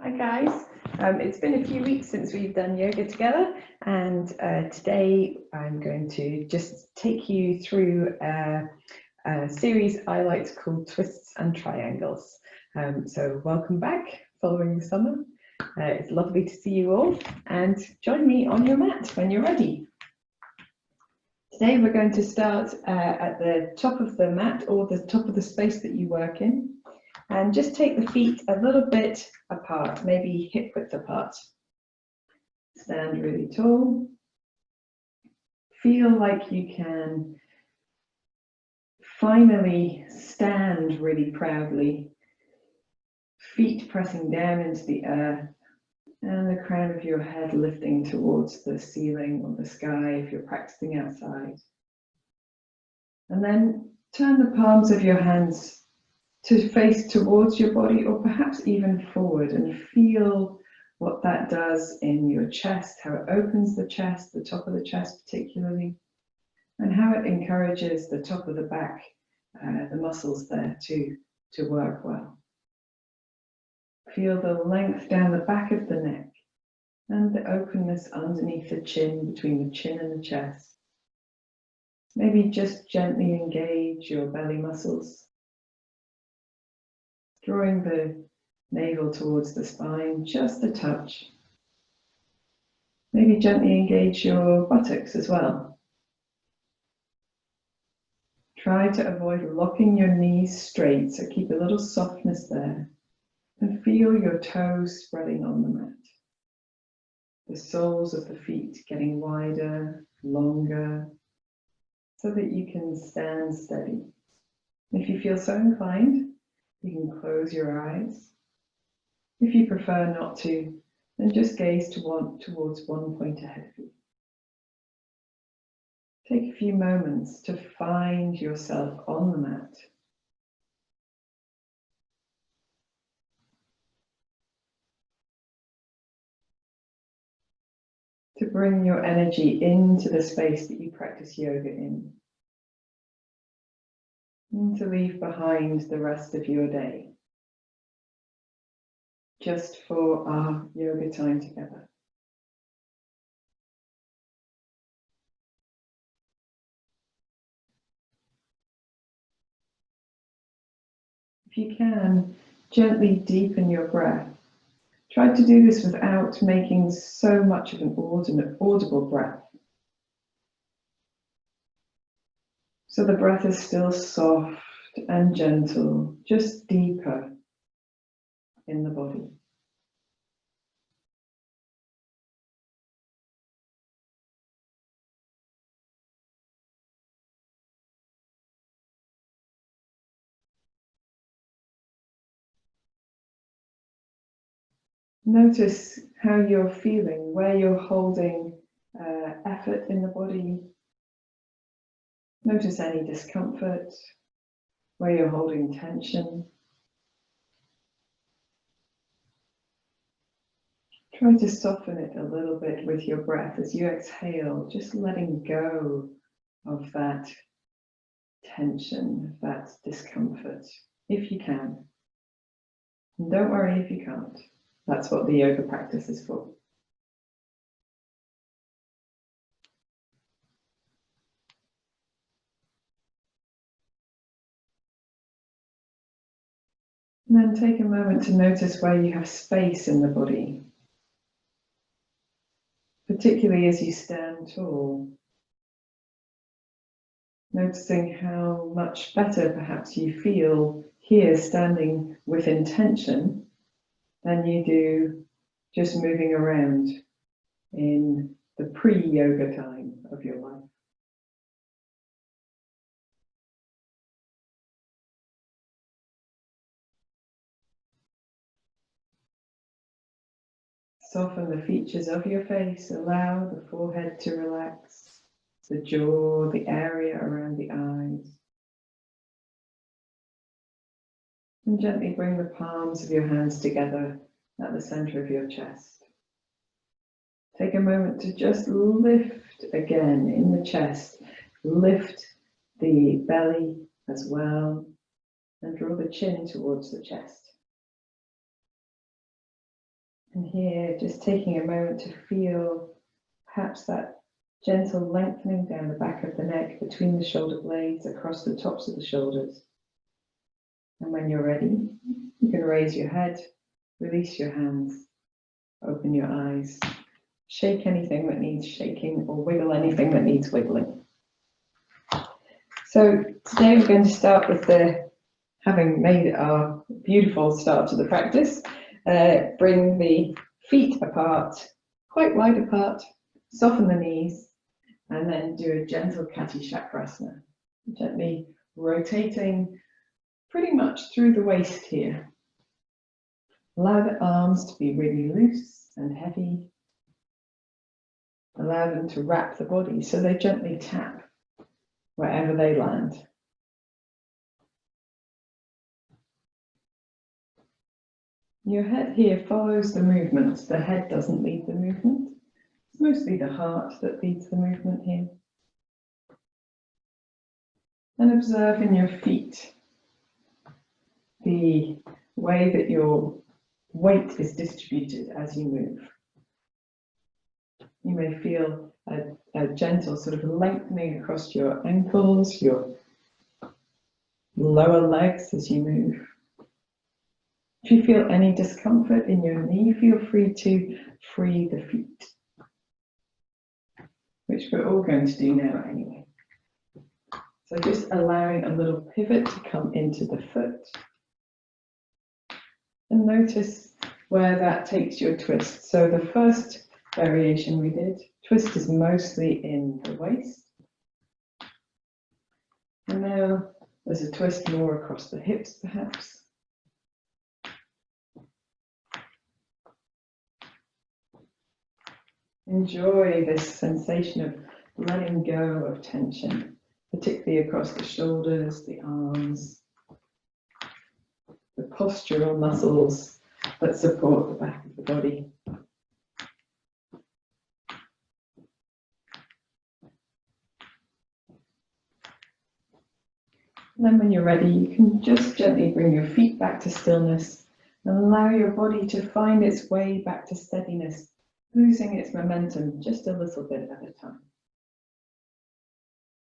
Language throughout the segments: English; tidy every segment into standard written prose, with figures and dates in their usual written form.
Hi guys, it's been a few weeks since we've done yoga together, and today I'm going to just take you through a series I like to call Twists and Triangles. So welcome back following the summer. It's lovely to see you all, and join me on your mat when you're ready. Today we're going to start at the top of the mat, or the top of the space that you work in. And just take the feet a little bit apart, maybe hip width apart. Stand really tall. Feel like you can finally stand really proudly. Feet pressing down into the earth and the crown of your head lifting towards the ceiling or the sky if you're practicing outside. And then turn the palms of your hands to face towards your body, or perhaps even forward, and feel what that does in your chest, how it opens the chest, the top of the chest particularly, and how it encourages the top of the back, the muscles there to work well. Feel the length down the back of the neck and the openness underneath the chin, between the chin and the chest. Maybe just gently engage your belly muscles, drawing the navel towards the spine, just a touch. Maybe gently engage your buttocks as well. Try to avoid locking your knees straight, so keep a little softness there. And feel your toes spreading on the mat. The soles of the feet getting wider, longer, so that you can stand steady. If you feel so inclined, you can close your eyes. If you prefer not to, then just gaze towards one point ahead of you. Take a few moments to find yourself on the mat. To bring your energy into the space that you practice yoga in. And to leave behind the rest of your day. Just for our yoga time together. If you can, gently deepen your breath. Try to do this without making so much of an audible breath. So the breath is still soft and gentle, just deeper in the body. Notice how you're feeling, where you're holding effort in the body. Notice any discomfort, where you're holding tension. Try to soften it a little bit with your breath as you exhale, just letting go of that tension, that discomfort, if you can. And don't worry if you can't. That's what the yoga practice is for. And then take a moment to notice where you have space in the body, particularly as you stand tall. Noticing how much better perhaps you feel here standing with intention than you do just moving around in the pre-yoga time of your life. Soften the features of your face, allow the forehead to relax, the jaw, the area around the eyes. And gently bring the palms of your hands together at the center of your chest. Take a moment to just lift again in the chest, lift the belly as well, and draw the chin towards the chest. And here, just taking a moment to feel perhaps that gentle lengthening down the back of the neck, between the shoulder blades, across the tops of the shoulders. And when you're ready, you can raise your head, release your hands, open your eyes, shake anything that needs shaking or wiggle anything that needs wiggling. So today we're going to start with having made our beautiful start to the practice, bring the feet apart, quite wide apart, soften the knees, and then do a gentle Kati Chakrasana, gently rotating pretty much through the waist here. Allow the arms to be really loose and heavy. Allow them to wrap the body so they gently tap wherever they land. Your head here follows the movement. The head doesn't lead the movement. It's mostly the heart that leads the movement here. And observe in your feet the way that your weight is distributed as you move. You may feel a gentle sort of lengthening across your ankles, your lower legs as you move. If you feel any discomfort in your knee, feel free to free the feet, which we're all going to do now anyway. So just allowing a little pivot to come into the foot. And notice where that takes your twist. So the first variation we did, twist is mostly in the waist. And now there's a twist more across the hips perhaps. Enjoy this sensation of letting go of tension, particularly across the shoulders, the arms, the postural muscles that support the back of the body. And then when you're ready, you can just gently bring your feet back to stillness and allow your body to find its way back to steadiness, losing its momentum just a little bit at a time.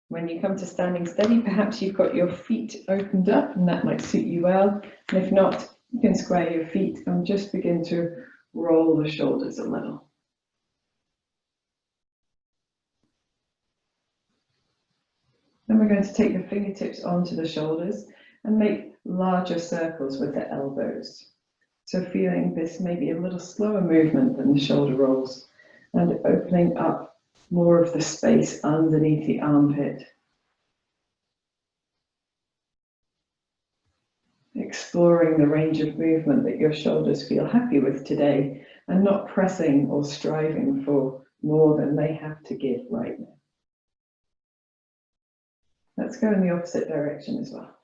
When you come to standing steady, perhaps you've got your feet opened up and that might suit you well. And if not, you can square your feet and just begin to roll the shoulders a little. Then we're going to take the fingertips onto the shoulders and make larger circles with the elbows. So feeling this maybe a little slower movement than the shoulder rolls and opening up more of the space underneath the armpit. Exploring the range of movement that your shoulders feel happy with today and not pressing or striving for more than they have to give right now. Let's go in the opposite direction as well.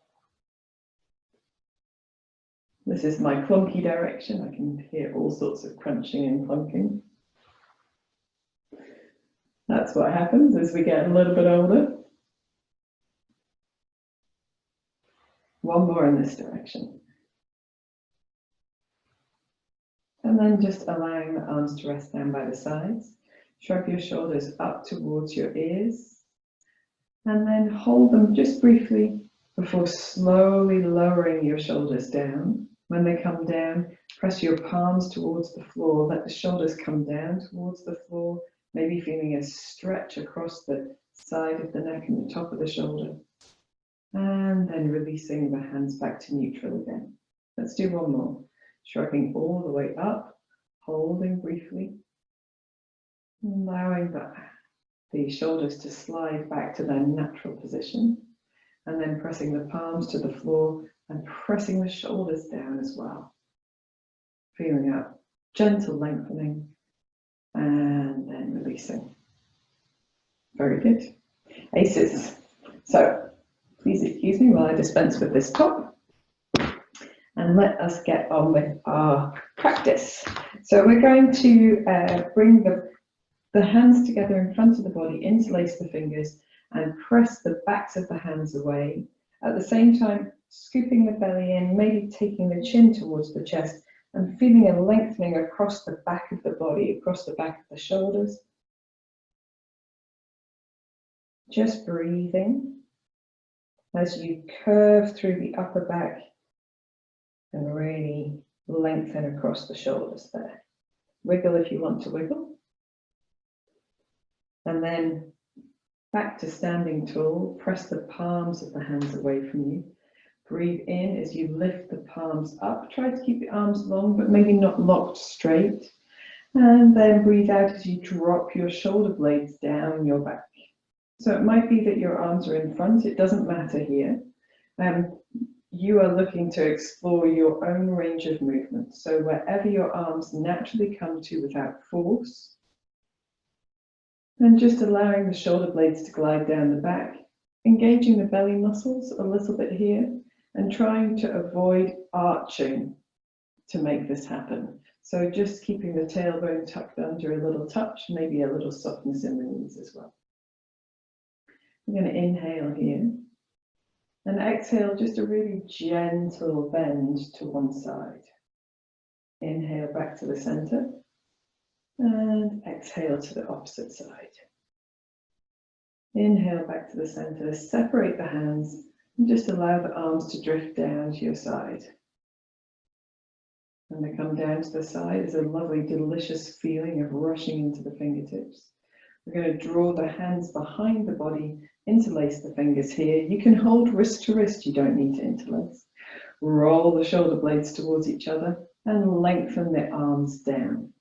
This is my clunky direction. I can hear all sorts of crunching and clunking. That's what happens as we get a little bit older. One more in this direction. And then just allowing the arms to rest down by the sides. Shrug your shoulders up towards your ears. And then hold them just briefly before slowly lowering your shoulders down. When they come down, press your palms towards the floor. Let the shoulders come down towards the floor, maybe feeling a stretch across the side of the neck and the top of the shoulder. And then releasing the hands back to neutral again. Let's do one more. Shrugging all the way up, holding briefly, allowing the shoulders to slide back to their natural position, and then pressing the palms to the floor and pressing the shoulders down as well. Feeling a gentle lengthening and then releasing. Very good. Aces. So please excuse me while I dispense with this top and let us get on with our practice. So we're going to bring the hands together in front of the body, interlace the fingers and press the backs of the hands away. At the same time, scooping the belly in, maybe taking the chin towards the chest and feeling a lengthening across the back of the body, across the back of the shoulders. Just breathing as you curve through the upper back and really lengthen across the shoulders there. Wiggle if you want to wiggle. And then back to standing tall. Press the palms of the hands away from you. Breathe in as you lift the palms up. Try to keep the arms long, but maybe not locked straight. And then breathe out as you drop your shoulder blades down your back. So it might be that your arms are in front. It doesn't matter here. You are looking to explore your own range of movement. So wherever your arms naturally come to without force, and just allowing the shoulder blades to glide down the back, engaging the belly muscles a little bit here, and trying to avoid arching to make this happen. So just keeping the tailbone tucked under, a little touch, maybe a little softness in the knees as well. We're going to inhale here. And exhale, just a really gentle bend to one side. Inhale back to the center. And exhale to the opposite side. Inhale back to the center. Separate the hands and just allow the arms to drift down to your side. When they come down to the side, there's a lovely, delicious feeling of rushing into the fingertips. We're going to draw the hands behind the body, interlace the fingers here. You can hold wrist to wrist, you don't need to interlace. Roll the shoulder blades towards each other and lengthen the arms down.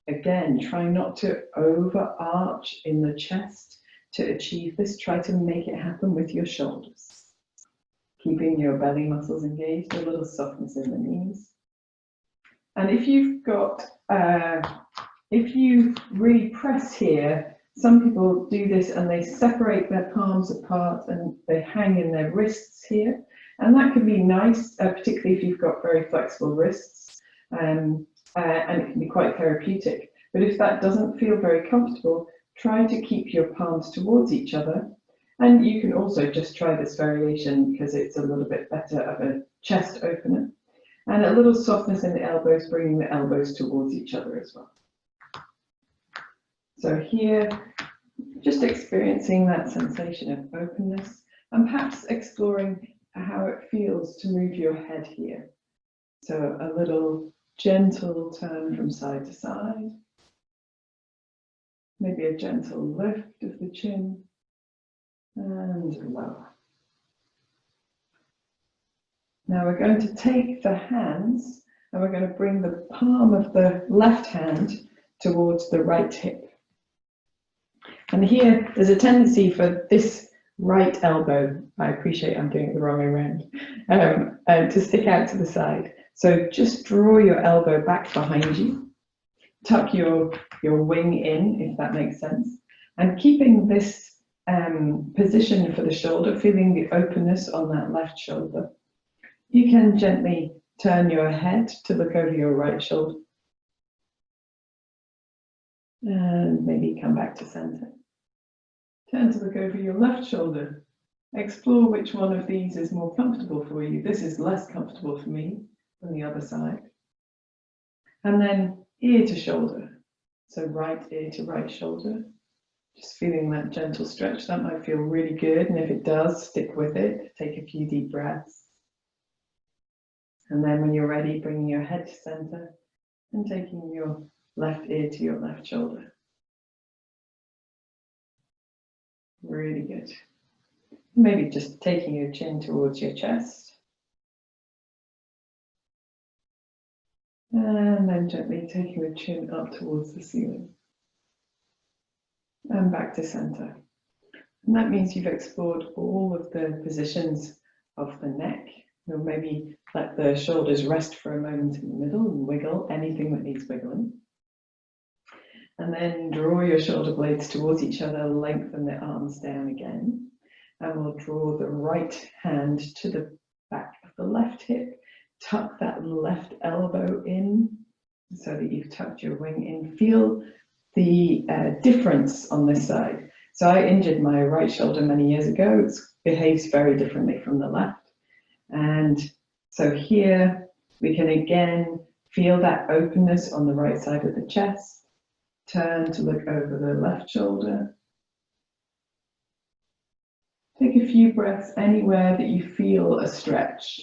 Again, try not to overarch in the chest to achieve this. Try to make it happen with your shoulders. Keeping your belly muscles engaged, a little softness in the knees. And if you've got, if you really press here, some people do this and they separate their palms apart and they hang in their wrists here. And that can be nice, particularly if you've got very flexible wrists, and it can be quite therapeutic. But if that doesn't feel very comfortable, try to keep your palms towards each other. And you can also just try this variation because it's a little bit better of a chest opener. And a little softness in the elbows, bringing the elbows towards each other as well. So here, just experiencing that sensation of openness and perhaps exploring how it feels to move your head here. So a little gentle turn from side to side. Maybe a gentle lift of the chin and lower. Now we're going to take the hands and we're going to bring the palm of the left hand towards the right hip. And here there's a tendency for this right elbow, I appreciate I'm doing it the wrong way around, to stick out to the side. So just draw your elbow back behind you, tuck your wing in, if that makes sense, and keeping this position for the shoulder, feeling the openness on that left shoulder. You can gently turn your head to look over your right shoulder. And maybe come back to center. Turn to look over your left shoulder. Explore which one of these is more comfortable for you. This is less comfortable for me than the other side. And then ear to shoulder. So right ear to right shoulder. Just feeling that gentle stretch. That might feel really good. And if it does, stick with it. Take a few deep breaths. And then when you're ready, bringing your head to center and taking your left ear to your left shoulder. Really good. Maybe just taking your chin towards your chest. And then gently taking the chin up towards the ceiling. And back to center. And that means you've explored all of the positions of the neck. You'll maybe let the shoulders rest for a moment in the middle and wiggle anything that needs wiggling. And then draw your shoulder blades towards each other, lengthen the arms down again. And we'll draw the right hand to the back of the left hip. Tuck that left elbow in so that you've tucked your wing in. Feel the difference on this side. So I injured my right shoulder many years ago. It behaves very differently from the left. And so here we can again Feel that openness on the right side of the chest. Turn to look over the left shoulder. Take a few breaths anywhere that you feel a stretch,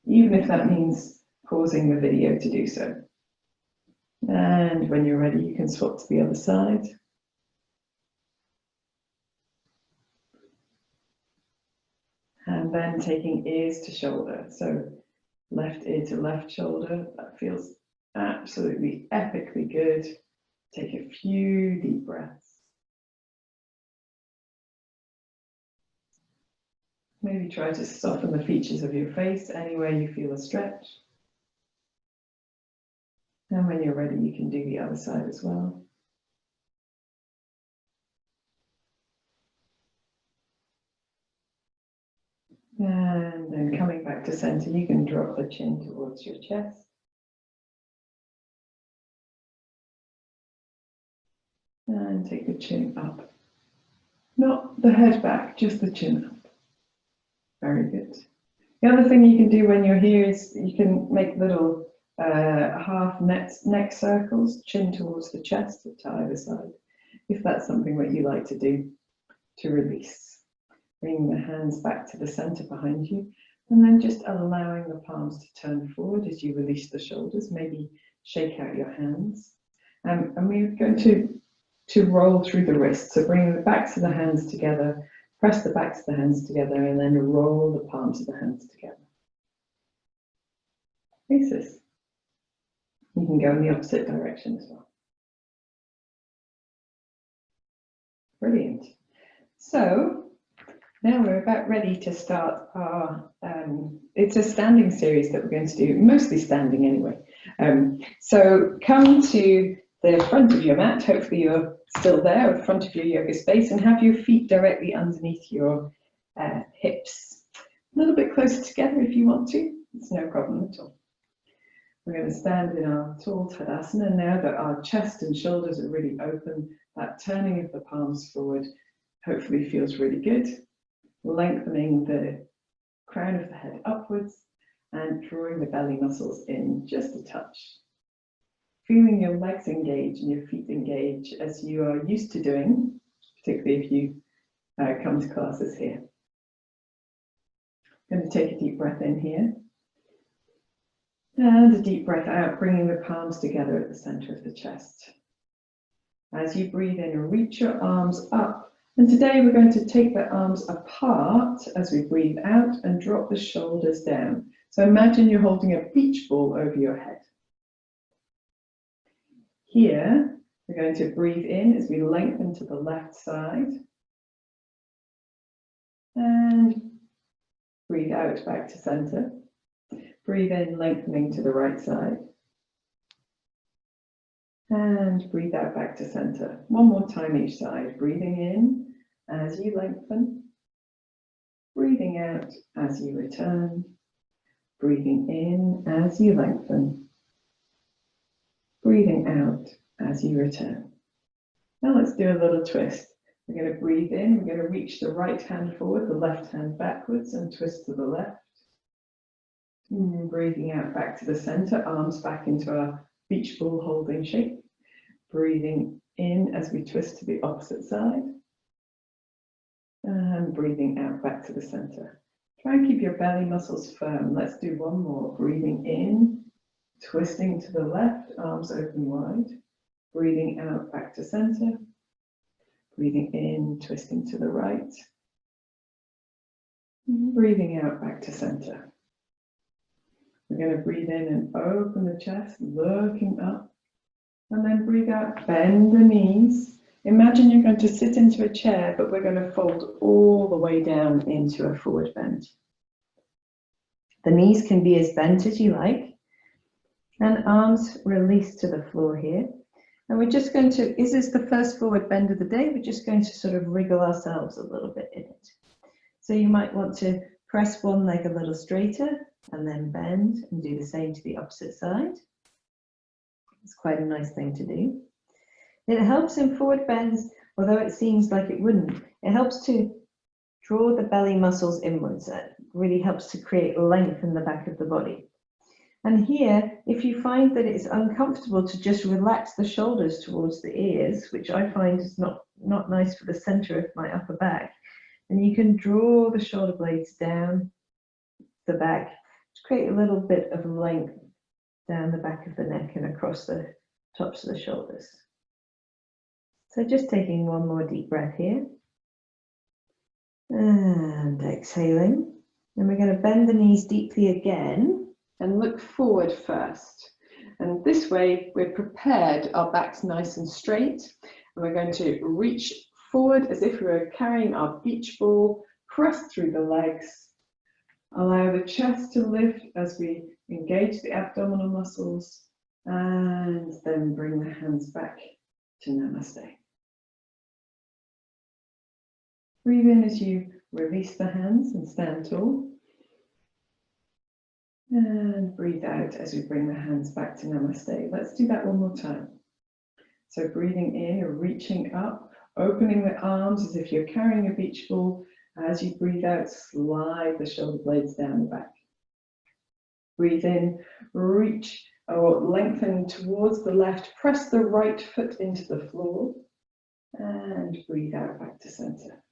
even if that means pausing the video to do so. And when you're ready, you can swap to the other side. And then taking ears to shoulder. So left ear to left shoulder. That feels absolutely epically good. Take a few deep breaths. Maybe try to soften the features of your face anywhere you feel a stretch. And when you're ready, you can do the other side as well. And then coming back to center, you can drop the chin towards your chest. And take the chin up. Not the head back, just the chin up. Very good. The other thing you can do when you're here is you can make little half neck circles, chin towards the chest to either side, if that's something that you like to do to release. Bring the hands back to the center behind you, and then just allowing the palms to turn forward as you release the shoulders. Maybe shake out your hands. And we're going to roll through the wrists. So bring the backs of the hands together, press the backs of the hands together, and then roll the palms of the hands together. Faces. You can go in the opposite direction as well. Brilliant. So now we're about ready to start our, it's a standing series that we're going to do, mostly standing anyway. So come to the front of your mat, hopefully you're still there, in front of your yoga space, and have your feet directly underneath your hips. A little bit closer together if you want to, it's no problem at all. We're going to stand in our tall Tadasana now that our chest and shoulders are really open. That turning of the palms forward hopefully feels really good. Lengthening the crown of the head upwards and drawing the belly muscles in just a touch. Feeling your legs engage and your feet engage as you are used to doing, particularly if you come to classes here. I'm going to take a deep breath in here. And a deep breath out, bringing the palms together at the center of the chest. As you breathe in, reach your arms up. And today we're going to take the arms apart as we breathe out and drop the shoulders down. So imagine you're holding a beach ball over your head. Here, we're going to breathe in as we lengthen to the left side. And breathe out back to center. Breathe in, lengthening to the right side. And breathe out back to center. One more time each side. Breathing in as you lengthen. Breathing out as you return. Breathing in as you lengthen. Breathing out as you return. Now let's do a little twist. We're going to breathe in. We're going to reach the right hand forward, the left hand backwards, and twist to the left. And breathing out back to the center, arms back into our beach ball holding shape. Breathing in as we twist to the opposite side. And breathing out back to the center. Try and keep your belly muscles firm. Let's do one more. Breathing in, twisting to the left, arms open wide. Breathing out back to center. Breathing in, twisting to the right. Breathing out back to center. We're going to breathe in and open the chest, looking up. And then breathe out, bend the knees. Imagine you're going to sit into a chair, but we're going to fold all the way down into a forward bend. The knees can be as bent as you like. And arms release to the floor here. And we're just going to, this is the first forward bend of the day. We're just going to sort of wriggle ourselves a little bit in it. So you might want to press one leg a little straighter and then bend and do the same to the opposite side. It's quite a nice thing to do. It helps in forward bends, although it seems like it wouldn't. It helps to draw the belly muscles inwards. It really helps to create length in the back of the body. And here, if you find that it's uncomfortable to just relax the shoulders towards the ears, which I find is not nice for the center of my upper back, and you can draw the shoulder blades down the back to create a little bit of length down the back of the neck and across the tops of the shoulders. So just taking one more deep breath here. And exhaling. And we're going to bend the knees deeply again and look forward first. And this way we're prepared, our back's nice and straight. And we're going to reach forward as if we were carrying our beach ball, press through the legs. Allow the chest to lift as we engage the abdominal muscles. And then bring the hands back to Namaste. Breathe in as you release the hands and stand tall. And breathe out as we bring the hands back to Namaste. Let's do that one more time. So breathing in, you're reaching up, opening the arms as if you're carrying a beach ball. As you breathe out, slide the shoulder blades down the back. Breathe in, reach or lengthen towards the left, press the right foot into the floor. And breathe out back to center.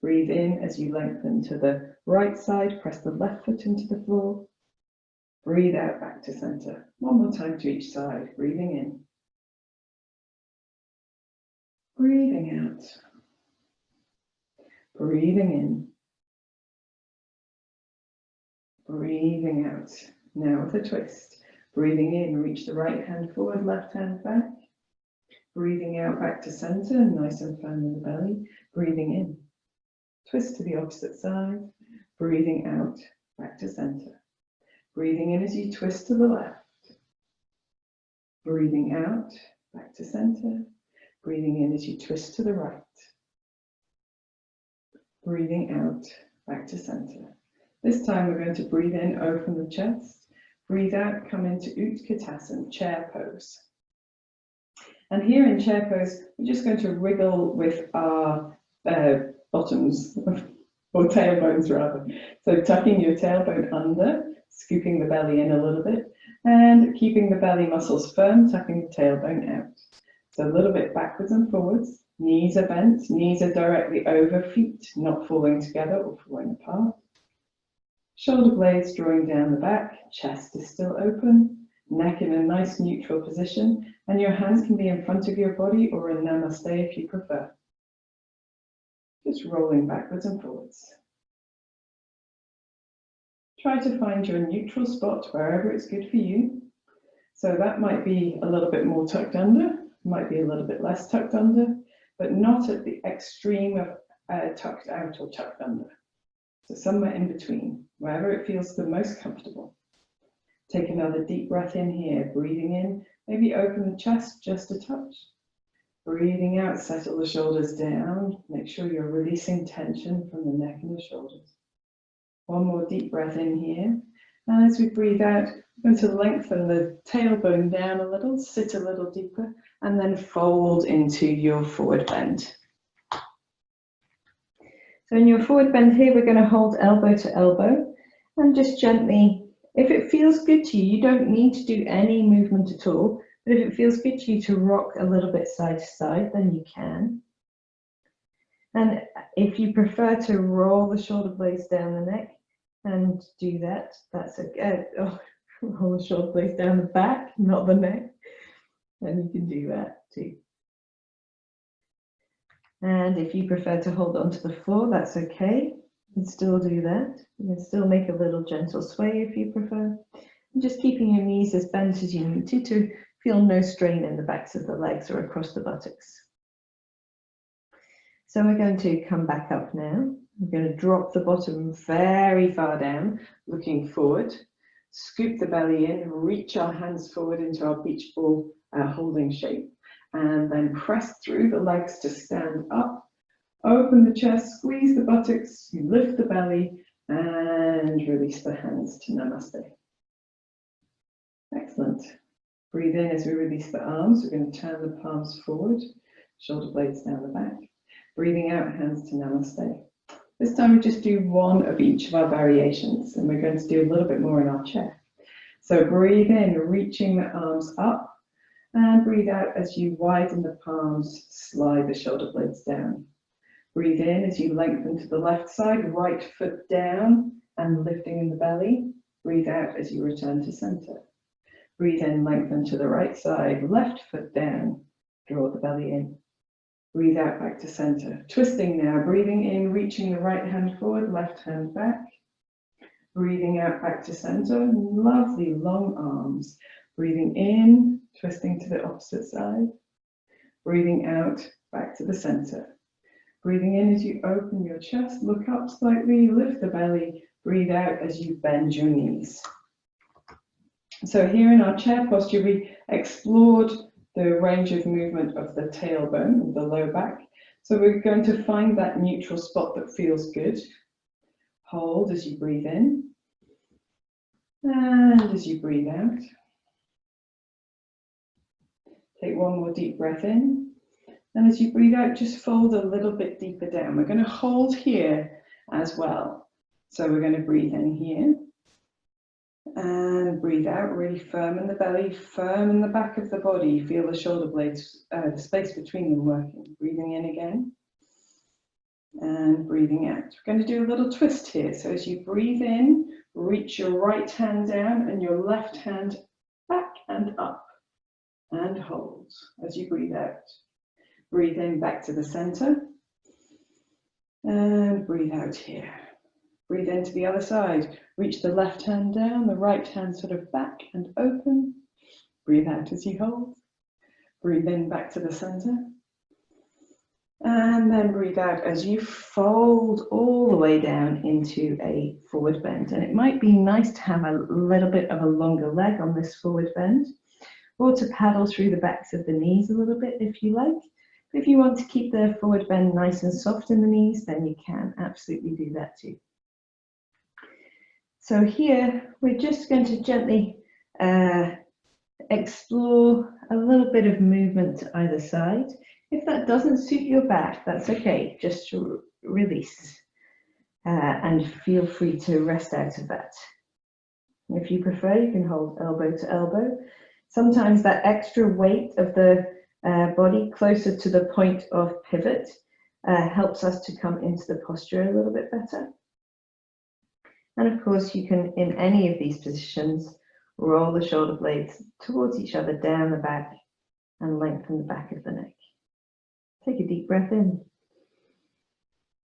Breathe in as you lengthen to the right side, press the left foot into the floor. Breathe out back to center. One more time to each side, breathing in. Breathing out. Breathing in. Breathing out. Now with a twist. Breathing in, reach the right hand forward, left hand back. Breathing out back to center, nice and firm in the belly. Breathing in. Twist to the opposite side, breathing out, back to center. Breathing in as you twist to the left. Breathing out, back to center. Breathing in as you twist to the right. Breathing out, back to center. This time we're going to breathe in, open the chest. Breathe out, come into Utkatasana, chair pose. And here in chair pose, we're just going to wriggle with our bottoms, or tailbones rather. So tucking your tailbone under, scooping the belly in a little bit, and keeping the belly muscles firm, tucking the tailbone out. So a little bit backwards and forwards. Knees are bent, knees are directly over feet, not falling together or falling apart. Shoulder blades drawing down the back, chest is still open, neck in a nice neutral position, and your hands can be in front of your body or in Namaste if you prefer. Just rolling backwards and forwards. Try to find your neutral spot wherever it's good for you. So that might be a little bit more tucked under, might be a little bit less tucked under, but not at the extreme of tucked out or tucked under. So somewhere in between, wherever it feels the most comfortable. Take another deep breath in here, breathing in, maybe open the chest just a touch. Breathing out, settle the shoulders down. Make sure you're releasing tension from the neck and the shoulders. One more deep breath in here. And as we breathe out, we're going to lengthen the tailbone down a little, sit a little deeper, and then fold into your forward bend. So in your forward bend here, we're going to hold elbow to elbow and just gently, if it feels good to you, you don't need to do any movement at all. But if it feels good to you to rock a little bit side to side, then you can. And if you prefer to roll the shoulder blades down the neck and do that, that's okay. Oh, roll the shoulder blades down the back, not the neck. And you can do that too. And if you prefer to hold onto the floor, that's okay. You can still do that. You can still make a little gentle sway if you prefer. And just keeping your knees as bent as you need to feel no strain in the backs of the legs or across the buttocks. So we're going to come back up now. We're going to drop the bottom very far down, looking forward. Scoop the belly in, reach our hands forward into our beach ball holding shape, and then press through the legs to stand up. Open the chest, squeeze the buttocks, you lift the belly, and release the hands to Namaste. Excellent. Breathe in as we release the arms. We're going to turn the palms forward, shoulder blades down the back. Breathing out, hands to Namaste. This time we just do one of each of our variations, and we're going to do a little bit more in our chair. So breathe in, reaching the arms up, and breathe out as you widen the palms, slide the shoulder blades down. Breathe in as you lengthen to the left side, right foot down and lifting in the belly. Breathe out as you return to center. Breathe in, lengthen to the right side, left foot down, draw the belly in. Breathe out back to center. Twisting now, breathing in, reaching the right hand forward, left hand back. Breathing out back to center, lovely long arms. Breathing in, twisting to the opposite side. Breathing out back to the center. Breathing in as you open your chest, look up slightly, lift the belly. Breathe out as you bend your knees. So here in our chair posture, we explored the range of movement of the tailbone, the low back. So we're going to find that neutral spot that feels good. Hold as you breathe in, and as you breathe out. Take one more deep breath in, and as you breathe out, just fold a little bit deeper down. We're going to hold here as well. So we're going to breathe in here, and breathe out, really firm in the belly, firm in the back of the body. Feel the shoulder blades, the space between them working. Breathing in again, and breathing out. We're going to do a little twist here. So as you breathe in, reach your right hand down and your left hand back and up, and hold as you breathe out. Breathe in back to the center, and breathe out here. Breathe into the other side. Reach the left hand down, the right hand sort of back and open. Breathe out as you hold. Breathe in back to the center. And then breathe out as you fold all the way down into a forward bend. And it might be nice to have a little bit of a longer leg on this forward bend, or to paddle through the backs of the knees a little bit if you like. If you want to keep the forward bend nice and soft in the knees, then you can absolutely do that too. So here, we're just going to gently explore a little bit of movement to either side. If that doesn't suit your back, that's okay. Just release and feel free to rest out of that. If you prefer, you can hold elbow to elbow. Sometimes that extra weight of the body closer to the point of pivot helps us to come into the posture a little bit better. And of course, you can, in any of these positions, roll the shoulder blades towards each other down the back and lengthen the back of the neck. Take a deep breath in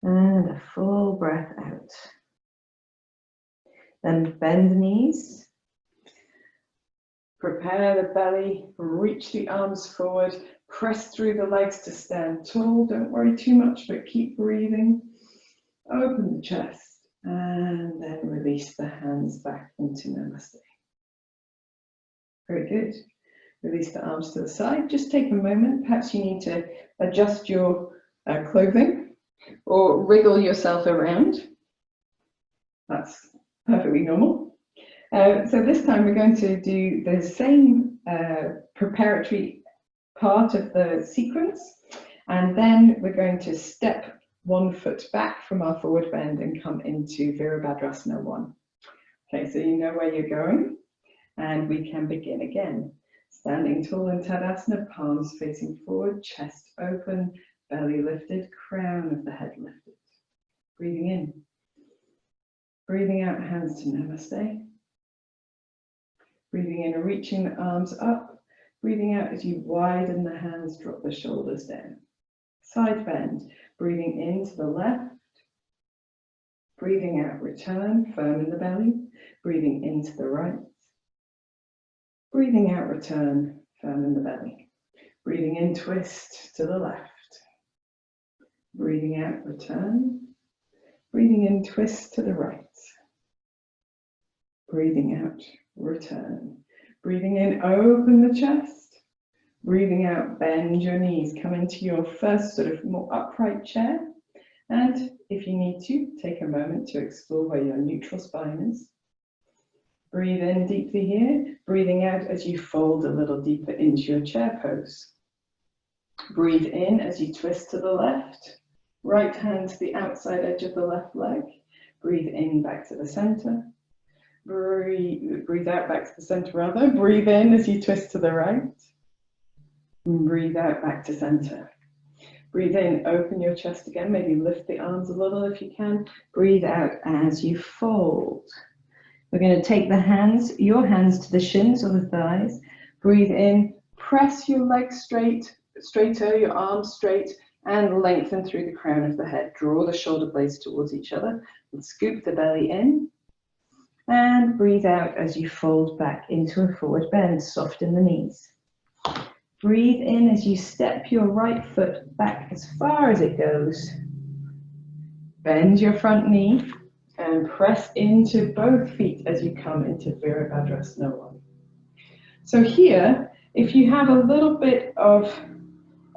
and a full breath out. Then bend the knees. Prepare the belly, reach the arms forward, press through the legs to stand tall. Don't worry too much, but keep breathing. Open the chest. And then release the hands back into Namaste. Very good. Release the arms to the side. Just take a moment. Perhaps you need to adjust your clothing or wriggle yourself around. That's perfectly normal. So this time we're going to do the same preparatory part of the sequence, and then we're going to step one foot back from our forward bend and come into Virabhadrasana 1. Okay, so you know where you're going, and we can begin again. Standing tall in Tadasana, palms facing forward, chest open, belly lifted, crown of the head lifted. Breathing in. Breathing out, hands to Namaste. Breathing in, reaching the arms up. Breathing out as you widen the hands, drop the shoulders down. Side bend. Breathing into the left, breathing out, return, firm in the belly, breathing into the right, breathing out, return, firm in the belly, breathing in, twist to the left, breathing out, return, breathing in, twist to the right, breathing out, return, breathing in, open the chest. Breathing out, bend your knees, come into your first sort of more upright chair. And if you need to, take a moment to explore where your neutral spine is. Breathe in deeply here, breathing out as you fold a little deeper into your chair pose. Breathe in as you twist to the left, right hand to the outside edge of the left leg. Breathe in back to the center. Breathe out back to the center rather. Breathe in as you twist to the right. And breathe out back to center. Breathe in, open your chest again, maybe lift the arms a little if you can. Breathe out as you fold. We're going to take the hands, your hands to the shins or the thighs. Breathe in, press your legs straighter, your arms straight, and lengthen through the crown of the head. Draw the shoulder blades towards each other and scoop the belly in. And breathe out as you fold back into a forward bend, soften the knees. Breathe in as you step your right foot back as far as it goes. Bend your front knee and press into both feet as you come into Virabhadrasana. So here, if you have a little bit of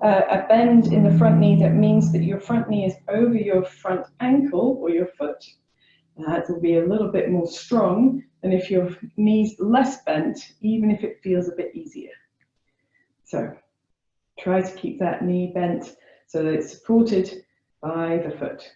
a bend in the front knee, that means that your front knee is over your front ankle or your foot. That will be a little bit more strong than if your knee's less bent, even if it feels a bit easier. So try to keep that knee bent so that it's supported by the foot.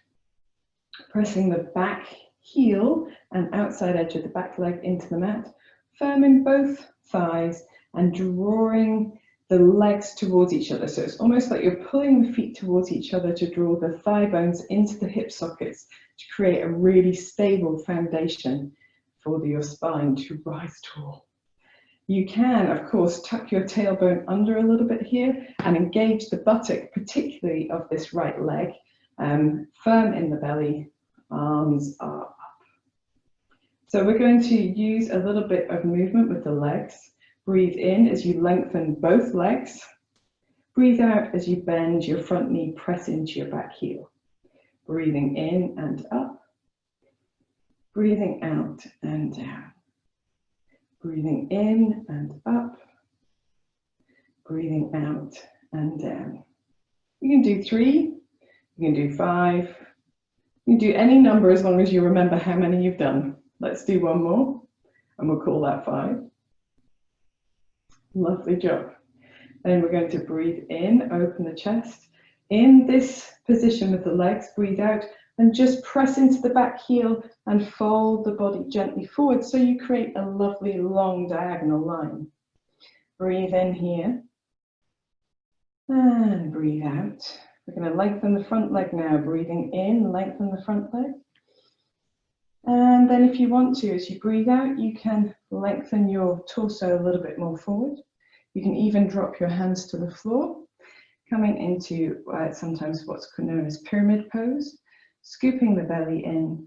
Pressing the back heel and outside edge of the back leg into the mat, firm in both thighs and drawing the legs towards each other. So it's almost like you're pulling the feet towards each other to draw the thigh bones into the hip sockets to create a really stable foundation for your spine to rise tall. You can, of course, tuck your tailbone under a little bit here and engage the buttock, particularly of this right leg, firm in the belly, arms are up. So we're going to use a little bit of movement with the legs. Breathe in as you lengthen both legs. Breathe out as you bend your front knee, press into your back heel. Breathing in and up. Breathing out and down. Breathing in and up. Breathing out and down. You can do 3, you can do 5, you can do any number as long as you remember how many you've done. Let's do one more and we'll call that 5. Lovely job. Then we're going to breathe in, open the chest. In this position with the legs, breathe out and just press into the back heel and fold the body gently forward so you create a lovely long diagonal line. Breathe in here and breathe out. We're going to lengthen the front leg now. Breathing in, lengthen the front leg. And then if you want to, as you breathe out, you can lengthen your torso a little bit more forward. You can even drop your hands to the floor, coming into sometimes what's known as pyramid pose, scooping the belly in,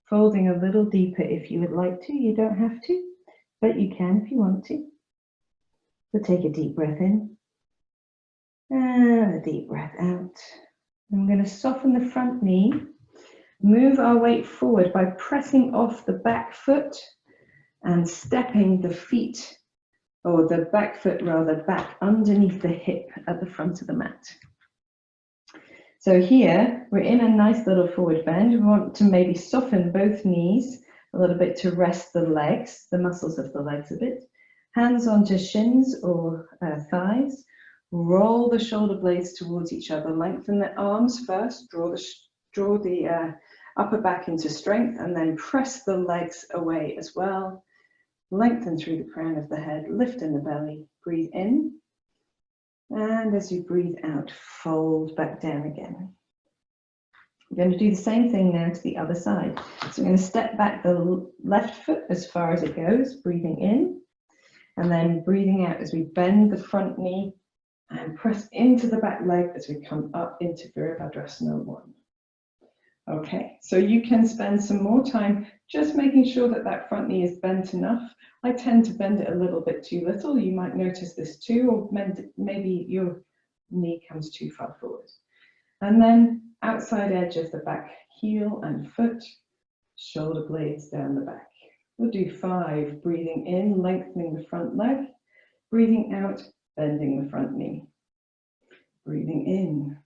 folding a little deeper if you would like to. You don't have to, but you can if you want to. So take a deep breath in and a deep breath out. I'm going to soften the front knee. Move our weight forward by pressing off the back foot and stepping the feet, or the back foot rather, back underneath the hip at the front of the mat. So here, we're in a nice little forward bend. We want to maybe soften both knees a little bit to rest the legs, the muscles of the legs a bit. Hands onto shins or thighs. Roll the shoulder blades towards each other. Lengthen the arms first. Draw the upper back into strength and then press the legs away as well. Lengthen through the crown of the head, lift in the belly, breathe in. And as you breathe out, fold back down again. We're going to do the same thing now to the other side. So we're going to step back the left foot as far as it goes, breathing in. And then breathing out as we bend the front knee and press into the back leg as we come up into Virabhadrasana 1. Okay, so you can spend some more time just making sure that that front knee is bent enough. I tend to bend it a little bit too little. You might notice this too, or maybe your knee comes too far forward. And then outside edge of the back heel and foot, shoulder blades down the back. We'll do 5, breathing in, lengthening the front leg, breathing out, bending the front knee. Breathing in.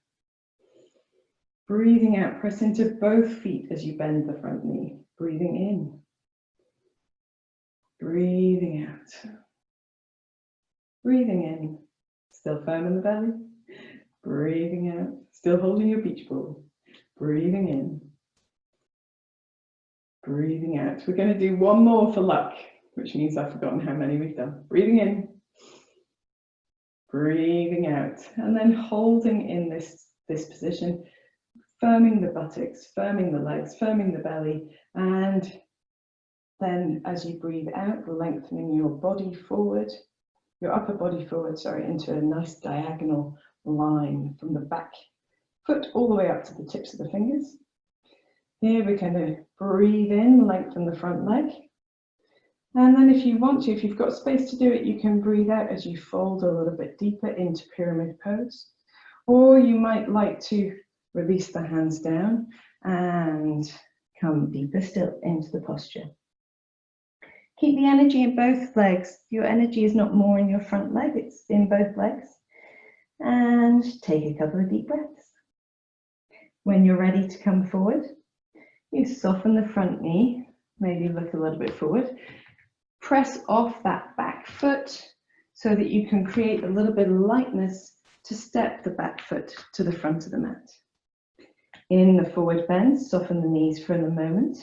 Breathing out, press into both feet as you bend the front knee. Breathing in. Breathing out. Breathing in. Still firm in the belly. Breathing out. Still holding your beach ball. Breathing in. breathing out. We're going to do one more for luck, which means I've forgotten how many we've done. Breathing in, breathing out, and then holding in this position, firming the buttocks, firming the legs, firming the belly, and then as you breathe out, lengthening your body forward, your upper body forward, sorry, into a nice diagonal line from the back foot all the way up to the tips of the fingers. Here we're going to breathe in, lengthen the front leg. And then if you want to, if you've got space to do it, you can breathe out as you fold a little bit deeper into pyramid pose. Or you might like to release the hands down and come deeper still into the posture. Keep the energy in both legs. Your energy is not more in your front leg, it's in both legs. And take a couple of deep breaths. When you're ready to come forward, you soften the front knee, maybe look a little bit forward. Press off that back foot so that you can create a little bit of lightness to step the back foot to the front of the mat. In the forward bend, soften the knees for a moment.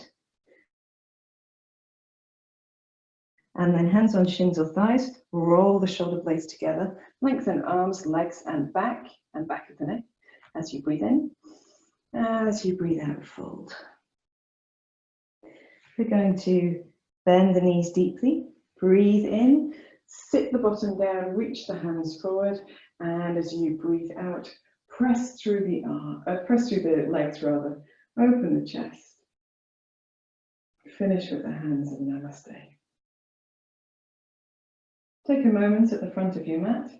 And then hands on shins or thighs, roll the shoulder blades together, lengthen arms, legs, and back of the neck as you breathe in. As you breathe out, fold. We're going to bend the knees deeply, breathe in, sit the bottom down, reach the hands forward, and as you breathe out, press through the legs rather, open the chest. Finish with the hands in Namaste. Take a moment at the front of your mat.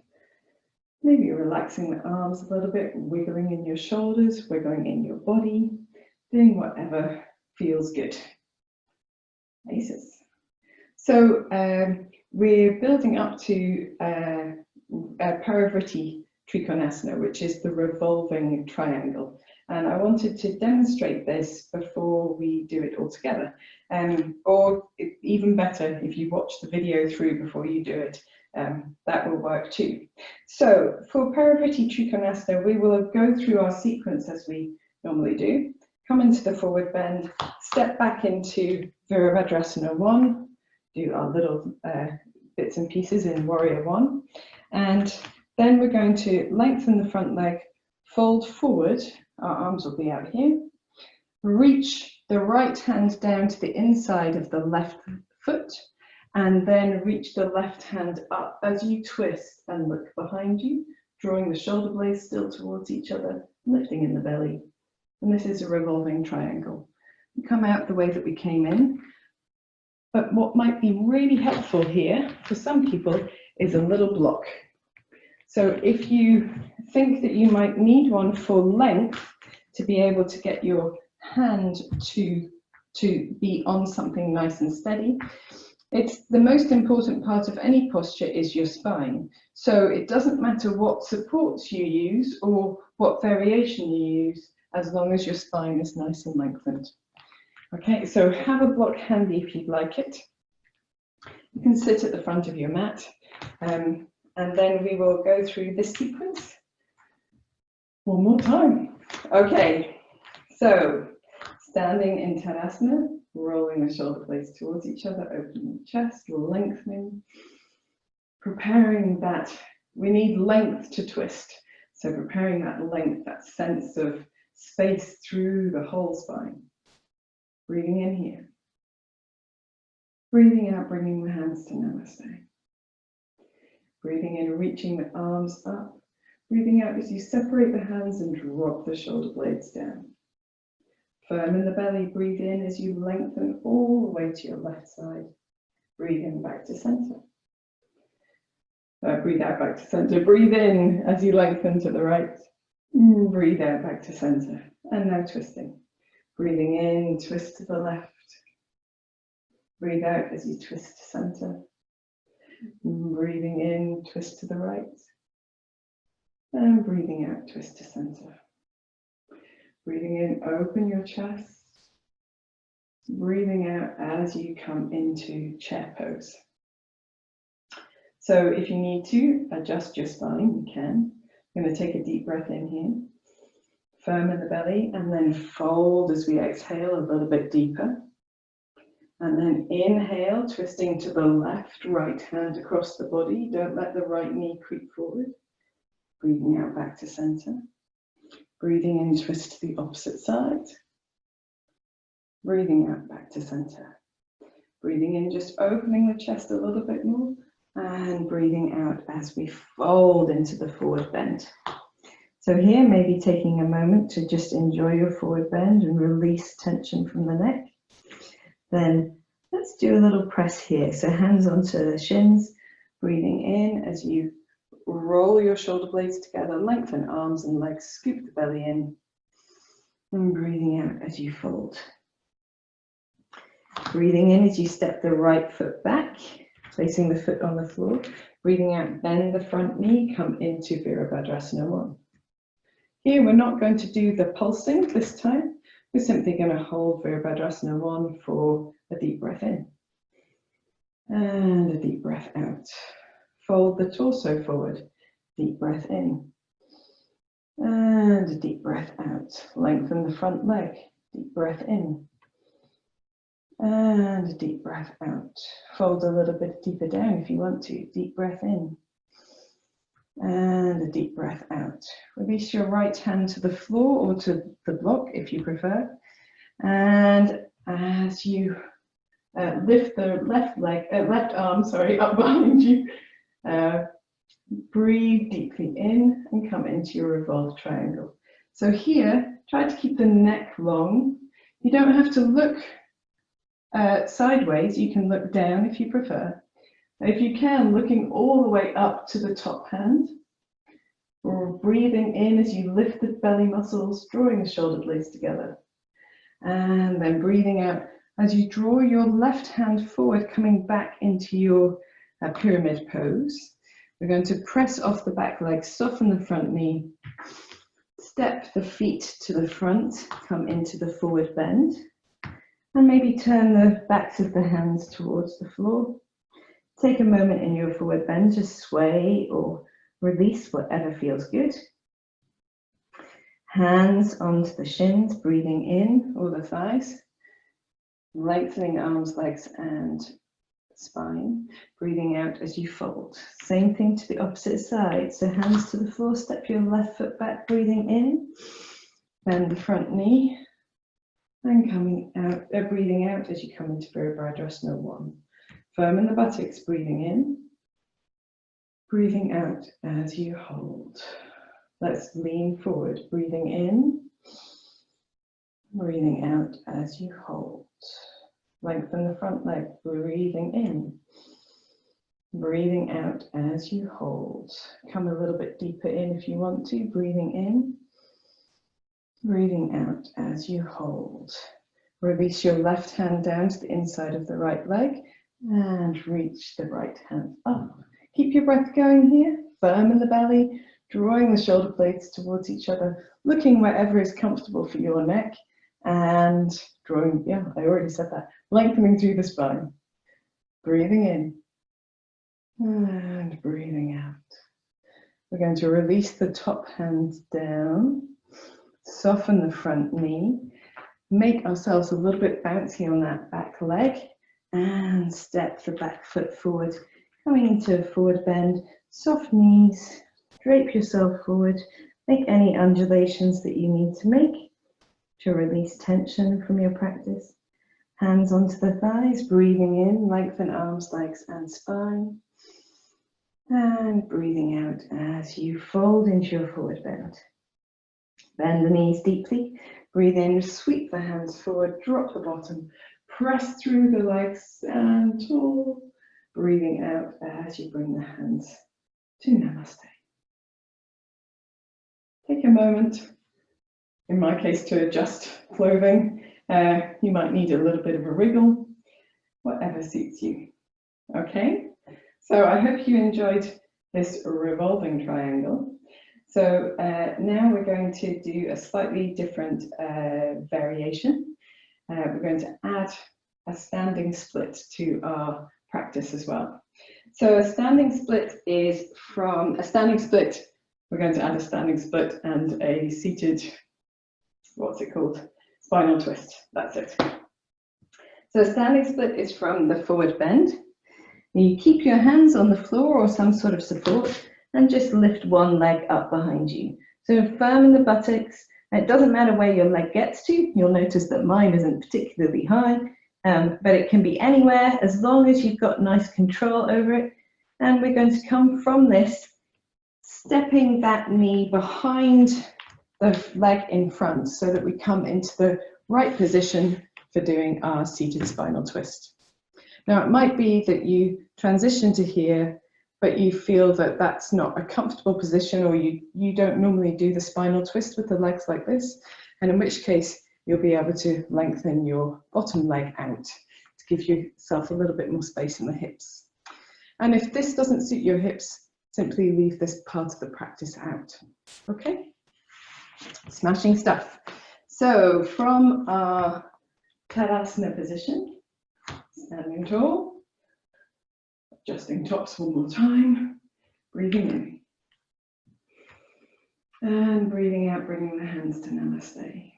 Maybe you're relaxing the arms a little bit, wiggling in your shoulders, wiggling in your body, doing whatever feels good. Aces. So we're building up to Parivriti Trikonasana, which is the revolving triangle. And I wanted to demonstrate this before we do it all together. Or even better, if you watch the video through before you do it, that will work too. So for Parivriti Trikonasana, we will go through our sequence as we normally do. Come into the forward bend, step back into Virabhadrasana 1, do our little bits and pieces in Warrior 1, and then we're going to lengthen the front leg, fold forward, our arms will be out here, reach the right hand down to the inside of the left foot, and then reach the left hand up as you twist and look behind you, drawing the shoulder blades still towards each other, lifting in the belly. And this is a revolving triangle. We come out the way that we came in. But what might be really helpful here for some people is a little block. So if you think that you might need one for length to be able to get your hand to be on something nice and steady, it's the most important part of any posture is your spine. So it doesn't matter what supports you use or what variation you use, as long as your spine is nice and lengthened. Okay, so have a block handy if you'd like it. You can sit at the front of your mat, and then we will go through this sequence one more time. Okay, so standing in Tadasana, rolling the shoulder blades towards each other, opening the chest, lengthening, preparing that. We need length to twist, so preparing that length, that sense of space through the whole spine. Breathing in here. Breathing out, bringing the hands to Namaste. Breathing in, reaching the arms up. Breathing out as you separate the hands and drop the shoulder blades down. Firm in the belly, breathe in as you lengthen all the way to your left side. Breathe in back to center. Breathe out back to center. Breathe in as you lengthen to the right. Breathe out back to center. And now twisting. Breathing in, twist to the left. Breathe out as you twist to center. Breathing in, twist to the right. And breathing out, twist to center. Breathing in, open your chest. Breathing out as you come into chair pose. So if you need to adjust your spine, you can. I'm going to take a deep breath in here. Firm in the belly and then fold as we exhale a little bit deeper. And then inhale, twisting to the left, right hand across the body. Don't let the right knee creep forward. Breathing out back to center. Breathing in, twist to the opposite side. Breathing out back to center. Breathing in, just opening the chest a little bit more. And breathing out as we fold into the forward bend. So here, maybe taking a moment to just enjoy your forward bend and release tension from the neck. Then let's do a little press here. So hands onto the shins, breathing in as you roll your shoulder blades together, lengthen arms and legs, scoop the belly in, and breathing out as you fold. Breathing in as you step the right foot back, placing the foot on the floor. Breathing out, bend the front knee, come into Virabhadrasana 1. Here, we're not going to do the pulsing this time. We're simply going to hold Virabhadrasana 1 for a deep breath in. And a deep breath out. Fold the torso forward. Deep breath in. And a deep breath out. Lengthen the front leg. Deep breath in. And a deep breath out. Fold a little bit deeper down if you want to. Deep breath in. And a deep breath out. Release your right hand to the floor or to the block if you prefer. And as you lift the left arm, up behind you, breathe deeply in and come into your revolved triangle. So here, try to keep the neck long. You don't have to look sideways, you can look down if you prefer. If you can, looking all the way up to the top hand, or breathing in as you lift the belly muscles, drawing the shoulder blades together. And then breathing out as you draw your left hand forward, coming back into your pyramid pose. We're going to press off the back leg, soften the front knee, step the feet to the front, come into the forward bend, and maybe turn the backs of the hands towards the floor. Take a moment in your forward bend to sway or release whatever feels good. Hands onto the shins, breathing in, or the thighs. Lengthening arms, legs, and spine. Breathing out as you fold. Same thing to the opposite side. So hands to the floor, step your left foot back, breathing in. Bend the front knee. And coming out, breathing out as you come into Virabhadrasana 1. Firm in the buttocks, breathing in. Breathing out as you hold. Let's lean forward, breathing in. Breathing out as you hold. Lengthen the front leg, breathing in. Breathing out as you hold. Come a little bit deeper in if you want to, breathing in. Breathing out as you hold. Release your left hand down to the inside of the right leg and reach the right hand up. Keep your breath going here, firm in the belly, drawing the shoulder blades towards each other, looking wherever is comfortable for your neck and drawing, yeah, I already said that, lengthening through the spine. Breathing in and breathing out. We're going to release the top hand down. Soften the front knee, make ourselves a little bit bouncy on that back leg and step the back foot forward, coming into a forward bend, soft knees, drape yourself forward, make any undulations that you need to make to release tension from your practice. Hands onto the thighs, breathing in, lengthen arms, legs and spine, and breathing out as you fold into your forward bend. Bend the knees deeply, breathe in, sweep the hands forward, drop the bottom, press through the legs, stand tall. Breathing out as you bring the hands to Namaste. Take a moment, in my case, to adjust clothing. You might need a little bit of a wriggle, whatever suits you. Okay, so I hope you enjoyed this revolving triangle. So now we're going to do a slightly different variation. We're going to add a standing split to our practice as well. So a standing split is from a standing split. We're going to add a standing split and a seated, what's it called? Spinal twist. That's it. So standing split is from the forward bend. You keep your hands on the floor or some sort of support and just lift one leg up behind you. So firm in the buttocks. It doesn't matter where your leg gets to. You'll notice that mine isn't particularly high, but it can be anywhere as long as you've got nice control over it. And we're going to come from this, stepping that knee behind the leg in front so that we come into the right position for doing our seated spinal twist. Now, it might be that you transition to here, but you feel that that's not a comfortable position, or you don't normally do the spinal twist with the legs like this, and in which case you'll be able to lengthen your bottom leg out to give yourself a little bit more space in the hips. And if this doesn't suit your hips, simply leave this part of the practice out. Okay? Smashing stuff. So from our Tadasana position, standing tall, adjusting tops one more time, breathing in. And breathing out, bringing the hands to Namaste.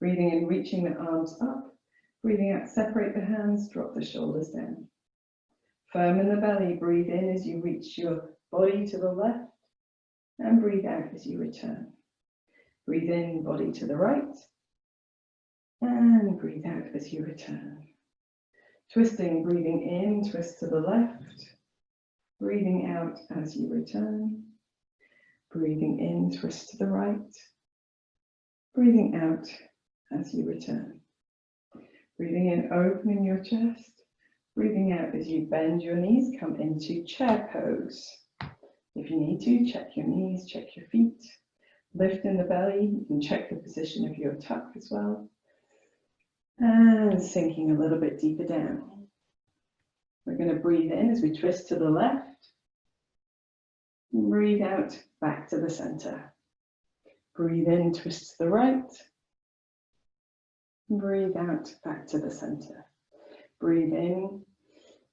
Breathing in, reaching the arms up. Breathing out, separate the hands, drop the shoulders down. Firm in the belly, breathe in as you reach your body to the left, and breathe out as you return. Breathe in, body to the right, and breathe out as you return. Twisting, breathing in, twist to the left, breathing out as you return. Breathing in, twist to the right, breathing out as you return. Breathing in, opening your chest, breathing out as you bend your knees, come into chair pose. If you need to, check your knees, check your feet. Lift in the belly, you can check the position of your tuck as well. And sinking a little bit deeper down. We're going to breathe in as we twist to the left. Breathe out, back to the center. Breathe in, twist to the right. Breathe out, back to the center. Breathe in,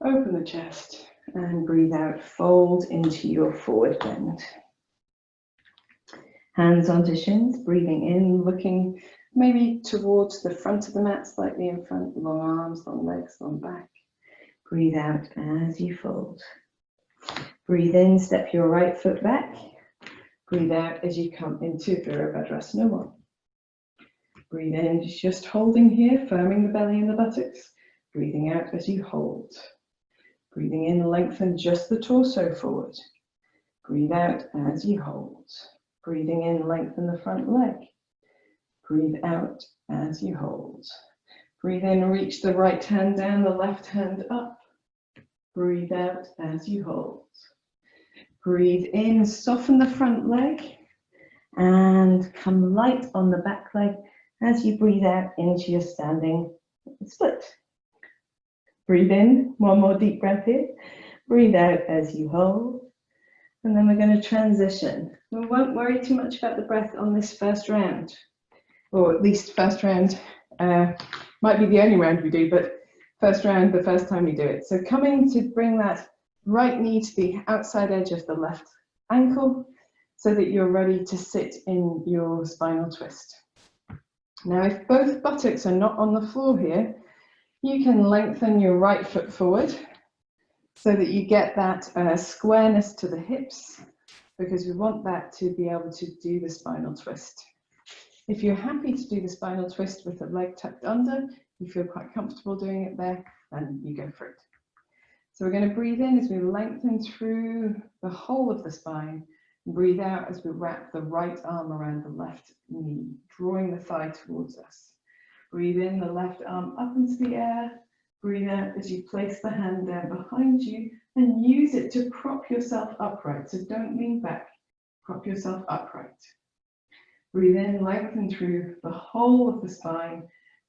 open the chest, and breathe out, fold into your forward bend. Hands onto shins, breathing in, looking maybe towards the front of the mat, slightly in front, long arms, long legs, long back. Breathe out as you fold. Breathe in, step your right foot back. Breathe out as you come into Virabhadrasana 1. Breathe in, just holding here, firming the belly and the buttocks. Breathing out as you hold. Breathing in, lengthen just the torso forward. Breathe out as you hold. Breathing in, lengthen the front leg. Breathe out as you hold. Breathe in, reach the right hand down, the left hand up. Breathe out as you hold. Breathe in, soften the front leg and come light on the back leg as you breathe out into your standing split. Breathe in, one more deep breath here. Breathe out as you hold. And then we're going to transition. We won't worry too much about the breath on this first round, or at least first round might be the only round we do, but first round, the first time we do it. So coming to bring that right knee to the outside edge of the left ankle so that you're ready to sit in your spinal twist. Now, if both buttocks are not on the floor here, you can lengthen your right foot forward so that you get that squareness to the hips, because we want that to be able to do the spinal twist. If you're happy to do the spinal twist with the leg tucked under, you feel quite comfortable doing it there, then you go for it. So we're going to breathe in as we lengthen through the whole of the spine. Breathe out as we wrap the right arm around the left knee, drawing the thigh towards us. Breathe in, the left arm up into the air. Breathe out as you place the hand down behind you and use it to prop yourself upright. So don't lean back, prop yourself upright. Breathe in, lengthen through the whole of the spine,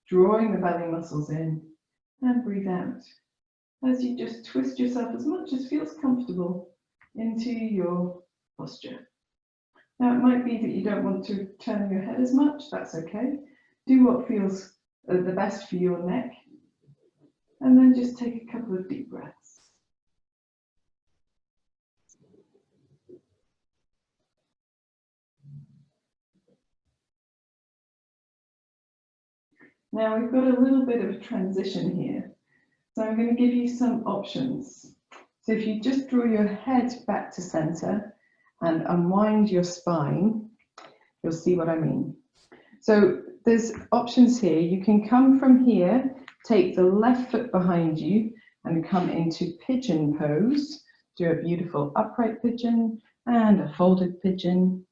drawing the belly muscles in, and breathe out as you just twist yourself as much as feels comfortable into your posture. Now, it might be that you don't want to turn your head as much, that's okay. Do what feels the best for your neck, and then just take a couple of deep breaths. Now we've got a little bit of a transition here. So I'm going to give you some options. So if you just draw your head back to center and unwind your spine, you'll see what I mean. So there's options here. You can come from here, take the left foot behind you and come into pigeon pose. Do a beautiful upright pigeon and a folded pigeon.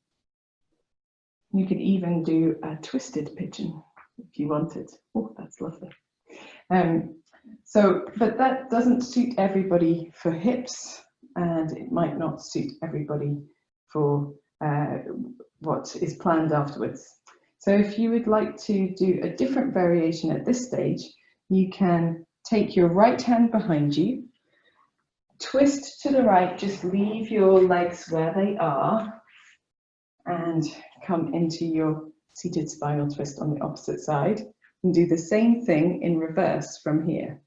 You could even do a twisted pigeon if you wanted. Oh, that's lovely. But that doesn't suit everybody for hips, and it might not suit everybody for what is planned afterwards. So if you would like to do a different variation at this stage, you can take your right hand behind you, twist to the right, just leave your legs where they are, and come into your seated spinal twist on the opposite side. And do the same thing in reverse from here.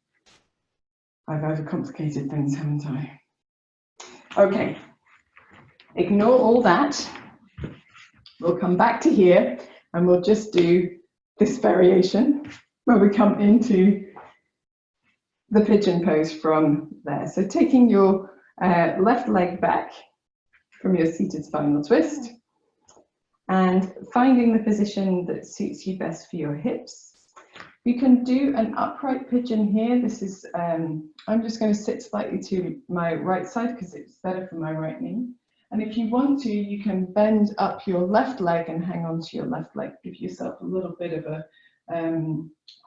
I've overcomplicated things, haven't I? Okay, ignore all that. We'll come back to here and we'll just do this variation where we come into the pigeon pose from there. So taking your left leg back from your seated spinal twist and finding the position that suits you best for your hips. You can do an upright pigeon here. This is, I'm just going to sit slightly to my right side because it's better for my right knee. And if you want to, you can bend up your left leg and hang on to your left leg. Give yourself a little bit of a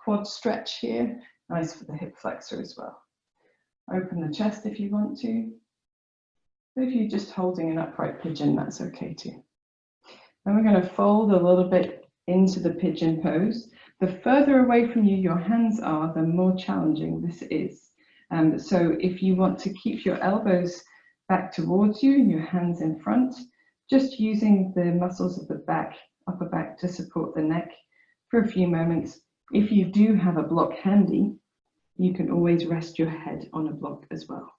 quad stretch here. Nice for the hip flexor as well. Open the chest if you want to. If you're just holding an upright pigeon, that's okay too. Then we're going to fold a little bit into the pigeon pose. The further away from you your hands are, the more challenging this is. So if you want to keep your elbows back towards you, your hands in front, just using the muscles of the back, upper back to support the neck for a few moments. If you do have a block handy, you can always rest your head on a block as well.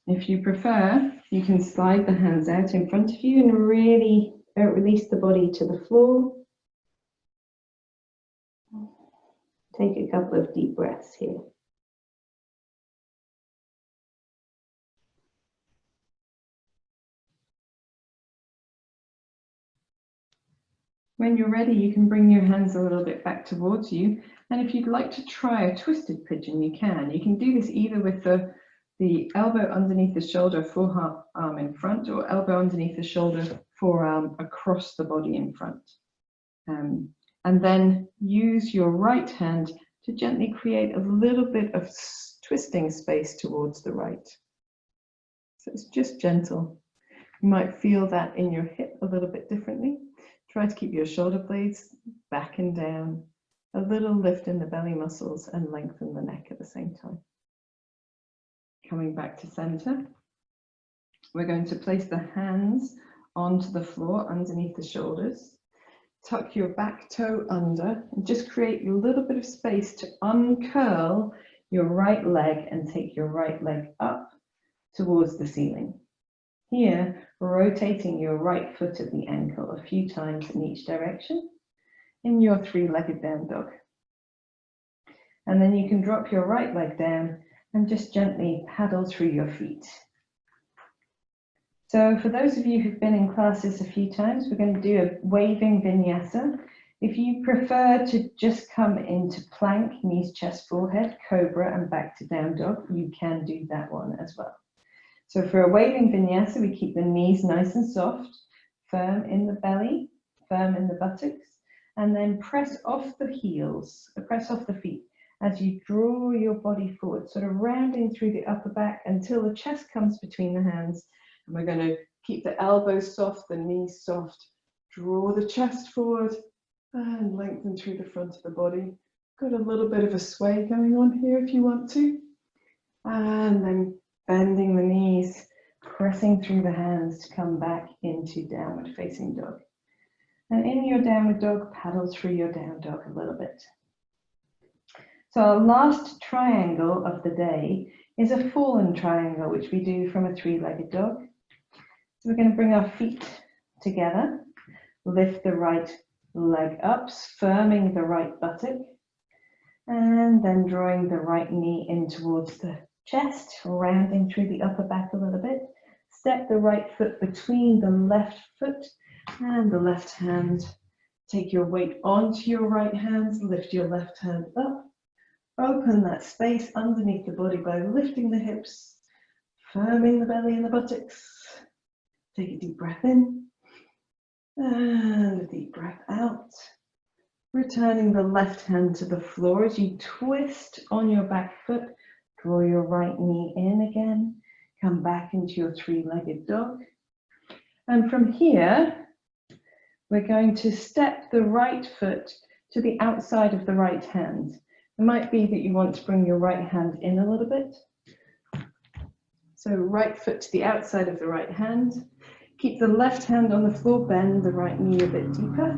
If you prefer, you can slide the hands out in front of you and really release the body to the floor. Take a couple of deep breaths here. When you're ready, you can bring your hands a little bit back towards you. And if you'd like to try a twisted pigeon, you can. You can do this either with the elbow underneath the shoulder, forearm in front, or elbow underneath the shoulder, forearm across the body in front. And then use your right hand to gently create a little bit of twisting space towards the right. So it's just gentle. You might feel that in your hip a little bit differently. Try to keep your shoulder blades back and down, a little lift in the belly muscles and lengthen the neck at the same time. Coming back to center, we're going to place the hands onto the floor underneath the shoulders. Tuck your back toe under and just create a little bit of space to uncurl your right leg and take your right leg up towards the ceiling. Here, rotating your right foot at the ankle a few times in each direction in your three-legged down dog. And then you can drop your right leg down and just gently paddle through your feet. So for those of you who've been in classes a few times, we're going to do a waving vinyasa. If you prefer to just come into plank, knees, chest, forehead, cobra, and back to down dog, you can do that one as well. So for a waving vinyasa, we keep the knees nice and soft, firm in the belly, firm in the buttocks, and then press off the heels, press off the feet as you draw your body forward, sort of rounding through the upper back until the chest comes between the hands. And we're going to keep the elbows soft, the knees soft, draw the chest forward and lengthen through the front of the body. Got a little bit of a sway going on here if you want to. And then bending the knees, pressing through the hands to come back into downward facing dog. And in your downward dog, paddle through your down dog a little bit. So our last triangle of the day is a fallen triangle, which we do from a three-legged dog. So we're going to bring our feet together, lift the right leg up, firming the right buttock, and then drawing the right knee in towards the chest, rounding through the upper back a little bit. Step the right foot between the left foot and the left hand. Take your weight onto your right hand, lift your left hand up. Open that space underneath the body by lifting the hips, firming the belly and the buttocks. Take a deep breath in and a deep breath out. Returning the left hand to the floor as you twist on your back foot. Draw your right knee in again. Come back into your three-legged dog. And from here, we're going to step the right foot to the outside of the right hand. It might be that you want to bring your right hand in a little bit. So right foot to the outside of the right hand. Keep the left hand on the floor, bend the right knee a bit deeper.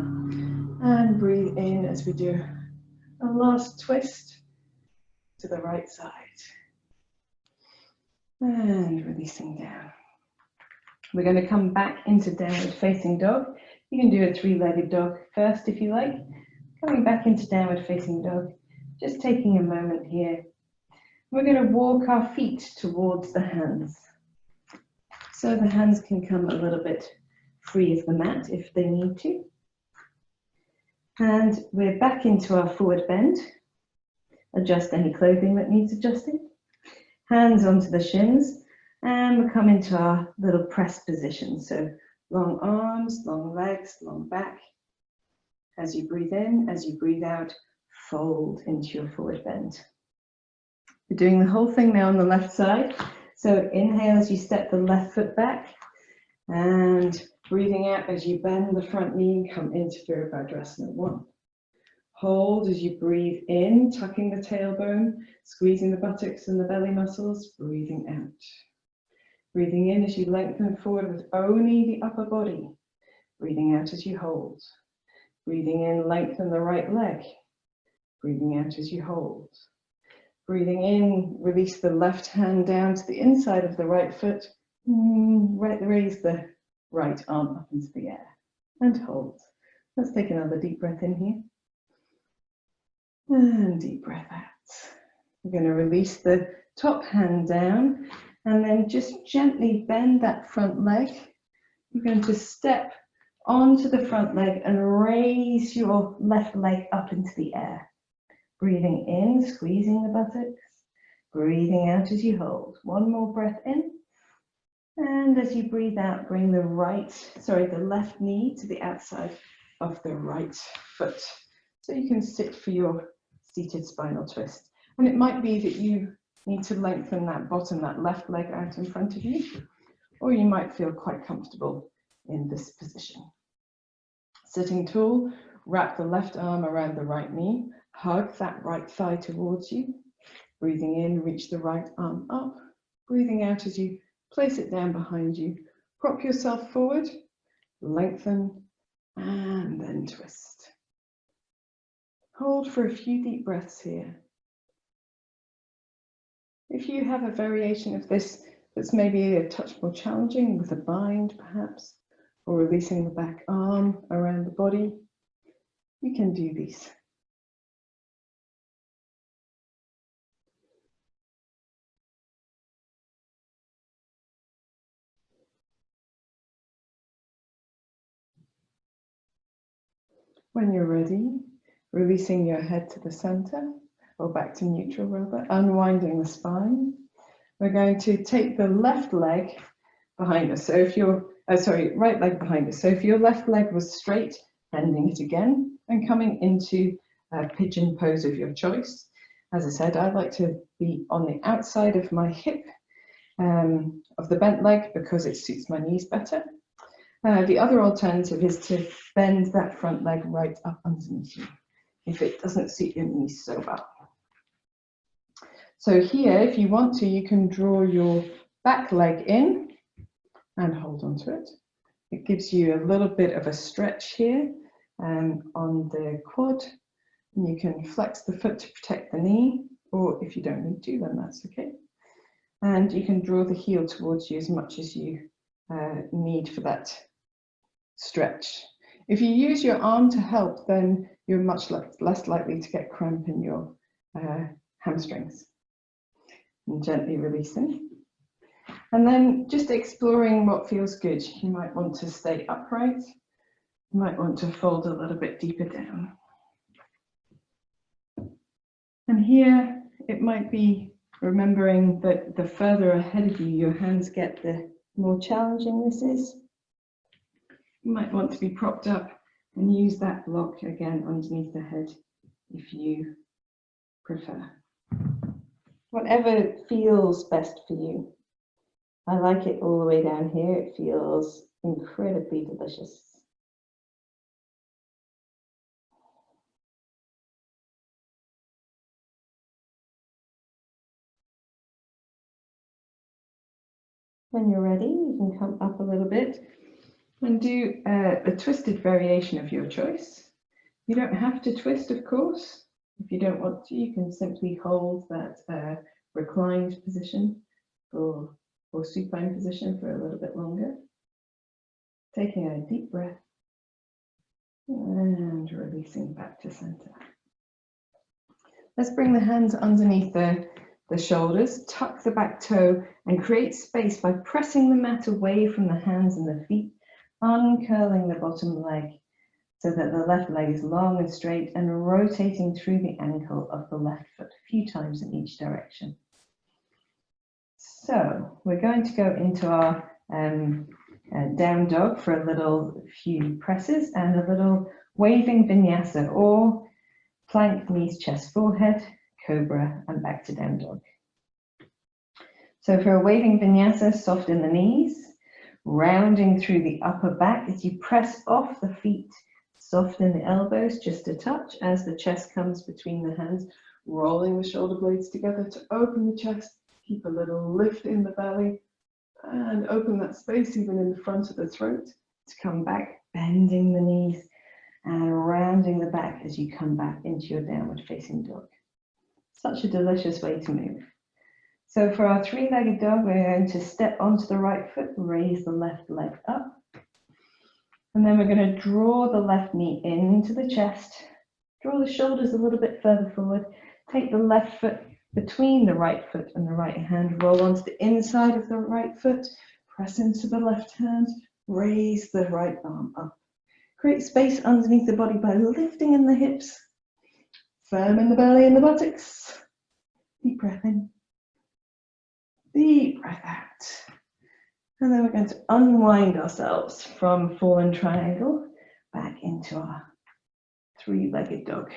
And breathe in as we do a last twist to the right side. And releasing down. We're going to come back into downward facing dog. You can do a three-legged dog first if you like. Coming back into downward facing dog. Just taking a moment here. We're going to walk our feet towards the hands. So the hands can come a little bit free of the mat if they need to. And we're back into our forward bend. Adjust any clothing that needs adjusting. Hands onto the shins. And we'll come into our little press position. So long arms, long legs, long back. As you breathe in, as you breathe out, fold into your forward bend. We're doing the whole thing now on the left side. So inhale as you step the left foot back. And breathing out as you bend the front knee and come into Virabhadrasana 1. Hold as you breathe in, tucking the tailbone, squeezing the buttocks and the belly muscles, breathing out. Breathing in as you lengthen forward with only the upper body. Breathing out as you hold. Breathing in, lengthen the right leg. Breathing out as you hold. Breathing in, release the left hand down to the inside of the right foot. Raise the right arm up into the air and hold. Let's take another deep breath in here. And deep breath out. We're going to release the top hand down and then just gently bend that front leg. You're going to step onto the front leg and raise your left leg up into the air. Breathing in, squeezing the buttocks. Breathing out as you hold. One more breath in. And as you breathe out, bring the left knee to the outside of the right foot. So you can sit for your seated spinal twist. And it might be that you need to lengthen that bottom, that left leg out in front of you, or you might feel quite comfortable in this position. Sitting tall, wrap the left arm around the right knee, hug that right thigh towards you. Breathing in, reach the right arm up. Breathing out as you place it down behind you. Prop yourself forward, lengthen, and then twist. Hold for a few deep breaths here. If you have a variation of this that's maybe a touch more challenging with a bind perhaps, or releasing the back arm around the body, you can do these. When you're ready, releasing your head to the center, or back to neutral rather, unwinding the spine. We're going to take the left leg behind us. So if your, right leg behind us. So if your left leg was straight, bending it again and coming into a pigeon pose of your choice. As I said, I like to be on the outside of my hip of the bent leg because it suits my knees better. The other alternative is to bend that front leg right up underneath you if it doesn't suit your knees so well. So here, if you want to, you can draw your back leg in and hold on to it. It gives you a little bit of a stretch here on the quad. And you can flex the foot to protect the knee, or if you don't need to, then that's okay. And you can draw the heel towards you as much as you need for that stretch. If you use your arm to help, then you're much less likely to get cramp in your hamstrings. And gently releasing. And then just exploring what feels good. You might want to stay upright. You might want to fold a little bit deeper down. And here it might be remembering that the further ahead of you your hands get, the more challenging this is. You might want to be propped up and use that block again underneath the head if you prefer. Whatever feels best for you. I like it all the way down here. It feels incredibly delicious. When you're ready, you can come up a little bit and do a twisted variation of your choice. You don't have to twist, of course. If you don't want to, you can simply hold that reclined position or supine position for a little bit longer. Taking a deep breath and releasing back to center. Let's bring the hands underneath the shoulders, tuck the back toe and create space by pressing the mat away from the hands and the feet, uncurling the bottom leg so that the left leg is long and straight and rotating through the ankle of the left foot a few times in each direction. So we're going to go into our down dog for a few presses and a little waving vinyasa, or plank, knees, chest, forehead, cobra, and back to down dog. So for a waving vinyasa, soften the knees, rounding through the upper back as you press off the feet. Soften the elbows just a touch as the chest comes between the hands, rolling the shoulder blades together to open the chest. Keep a little lift in the belly and open that space even in the front of the throat to come back, bending the knees and rounding the back as you come back into your downward facing dog. Such a delicious way to move. So for our three-legged dog, we're going to step onto the right foot, raise the left leg up. And then we're going to draw the left knee into the chest, draw the shoulders a little bit further forward, take the left foot between the right foot and the right hand, roll onto the inside of the right foot, press into the left hand, raise the right arm up. Create space underneath the body by lifting in the hips, firm in the belly and the buttocks. Deep breath in, deep breath out. And then we're going to unwind ourselves from fallen triangle back into our three-legged dog.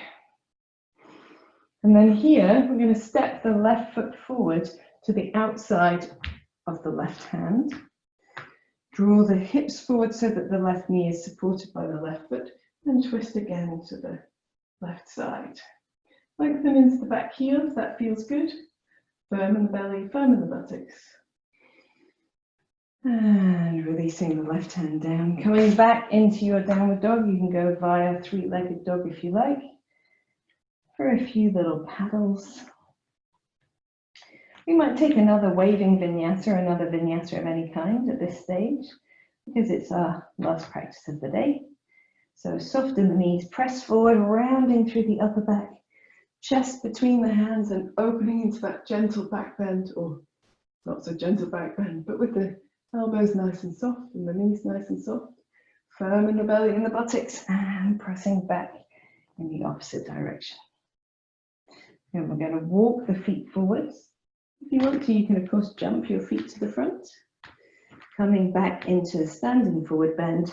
And then here, we're going to step the left foot forward to the outside of the left hand. Draw the hips forward so that the left knee is supported by the left foot, and twist again to the left side. Lengthen into the back heel if that feels good. Firm in the belly, firm in the buttocks. And releasing the left hand down. Coming back into your downward dog, you can go via three-legged dog if you like, for a few little paddles. We might take another waving vinyasa, another vinyasa of any kind at this stage, because it's our last practice of the day. So soften the knees, press forward, rounding through the upper back, chest between the hands and opening into that gentle back bend, or not so gentle back bend, but with the elbows nice and soft and the knees nice and soft, firm in the belly and the buttocks, and pressing back in the opposite direction. And we're going to walk the feet forwards. If you want to, you can of course jump your feet to the front, coming back into standing forward bend,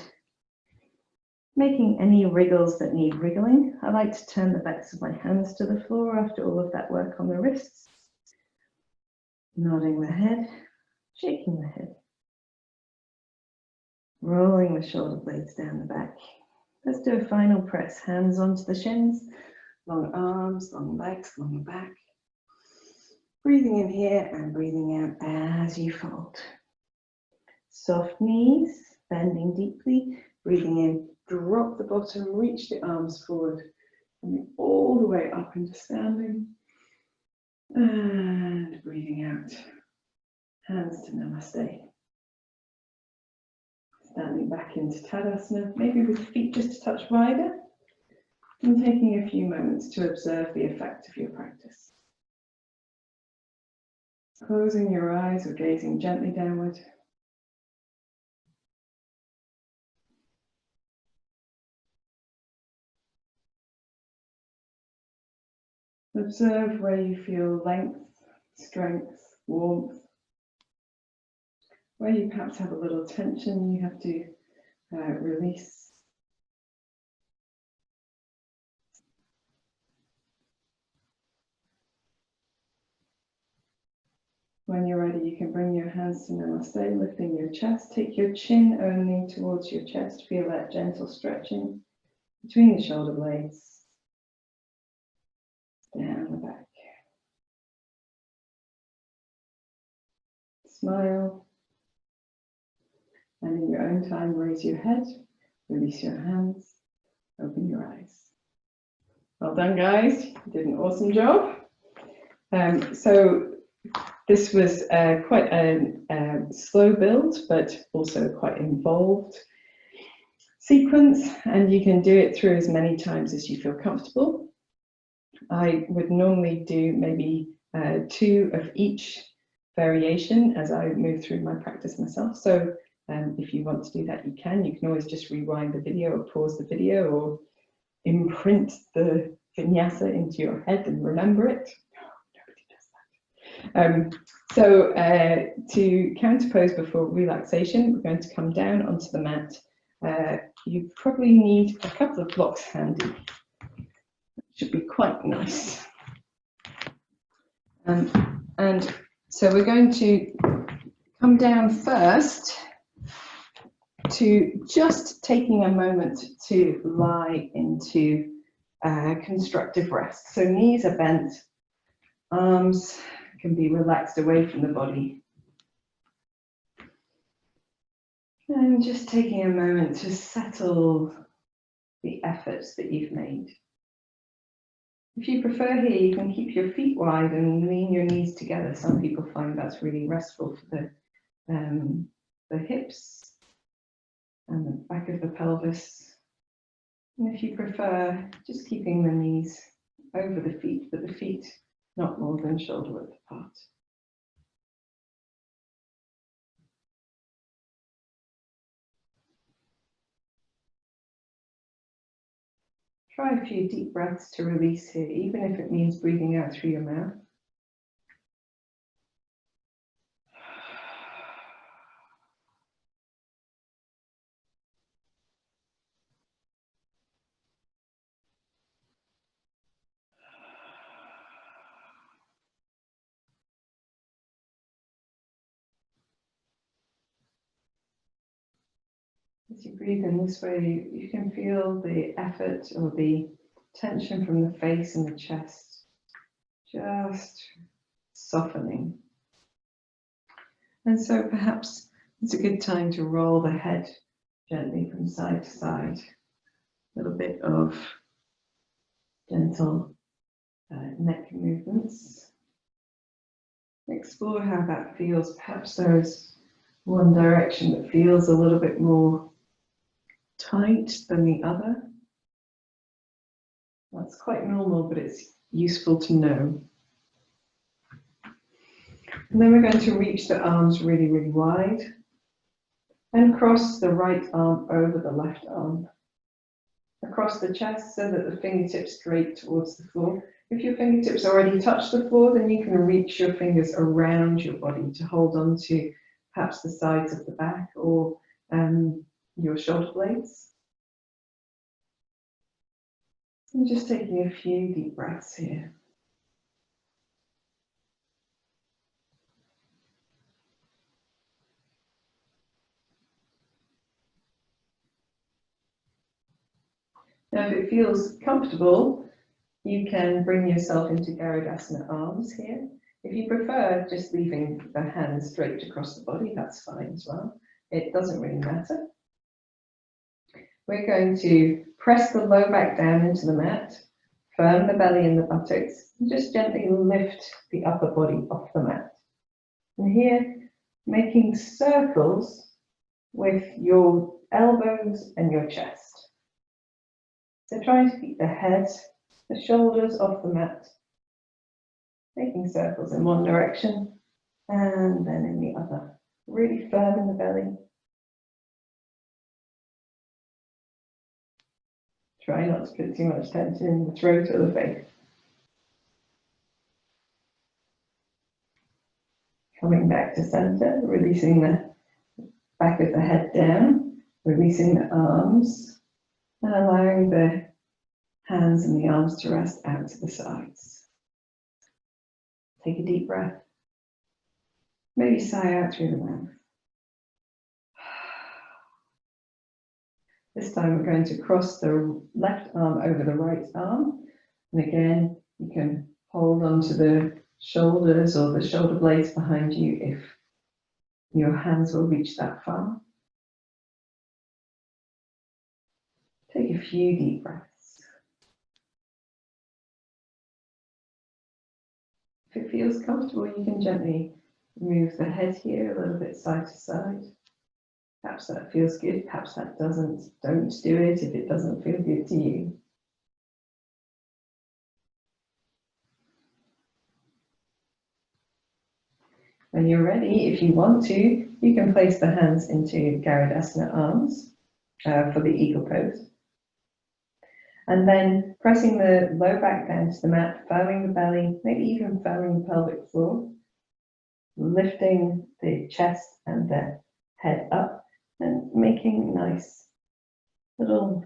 making any wriggles that need wriggling. I like to turn the backs of my hands to the floor after all of that work on the wrists, nodding the head, shaking the head, rolling the shoulder blades down the back. Let's do a final press, hands onto the shins, long arms, long legs, long back. Breathing in here and breathing out as you fold. Soft knees, bending deeply, breathing in, drop the bottom, reach the arms forward, coming all the way up into standing, and breathing out, hands to namaste. Standing back into Tadasana, maybe with feet just a touch wider, and taking a few moments to observe the effect of your practice. Closing your eyes or gazing gently downward. Observe where you feel length, strength, warmth, where you perhaps have a little tension you have to release. When you're ready, you can bring your hands to Namaste, lifting your chest. Take your chin only towards your chest. Feel that gentle stretching between the shoulder blades, down the back. Smile, and in your own time, raise your head, release your hands, open your eyes. Well done, guys. You did an awesome job. So this was quite a slow build, but also quite involved sequence, and you can do it through as many times as you feel comfortable. I would normally do maybe 2 of each variation as I move through my practice myself. So if you want to do that, you can. You can always just rewind the video or pause the video or imprint the vinyasa into your head and remember it. Nobody does that. To counterpose before relaxation, we're going to come down onto the mat. You probably need a couple of blocks handy. Should be quite nice. And so we're going to come down first to just taking a moment to lie into constructive rest. So knees are bent, arms can be relaxed away from the body. And just taking a moment to settle the efforts that you've made. If you prefer here, you can keep your feet wide and lean your knees together. Some people find that's really restful for the hips and the back of the pelvis. And if you prefer, just keeping the knees over the feet, but the feet not more than shoulder width apart. Try a few deep breaths to release here, even if it means breathing out through your mouth. As you breathe in this way, you can feel the effort or the tension from the face and the chest just softening. And so perhaps it's a good time to roll the head gently from side to side. A little bit of gentle neck movements. Explore how that feels. Perhaps there's one direction that feels a little bit more tight than the other. That's quite normal, but it's useful to know. And then we're going to reach the arms really, really wide and cross the right arm over the left arm. Across the chest so that the fingertips drape towards the floor. If your fingertips already touch the floor, then you can reach your fingers around your body to hold on to perhaps the sides of the back or your shoulder blades. And just taking a few deep breaths here. Now, if it feels comfortable, you can bring yourself into Garudasana arms here. If you prefer just leaving the hands draped across the body, that's fine as well. It doesn't really matter. We're going to press the low back down into the mat, firm the belly and the buttocks, and just gently lift the upper body off the mat. And here, making circles with your elbows and your chest. So try to keep the head, the shoulders off the mat, making circles in one direction and then in the other. Really firm in the belly. Try not to put too much tension in the throat or the face. Coming back to center, releasing the back of the head down, releasing the arms, and allowing the hands and the arms to rest out to the sides. Take a deep breath. Maybe sigh out through the mouth. This time we're going to cross the left arm over the right arm. And again, you can hold onto the shoulders or the shoulder blades behind you if your hands will reach that far. Take a few deep breaths. If it feels comfortable, you can gently move the head here a little bit side to side. Perhaps that feels good, perhaps that doesn't. Don't do it if it doesn't feel good to you. When you're ready, if you want to, you can place the hands into Garudasana arms for the eagle pose. And then pressing the low back down to the mat, firming the belly, maybe even firming the pelvic floor, lifting the chest and the head up and making nice little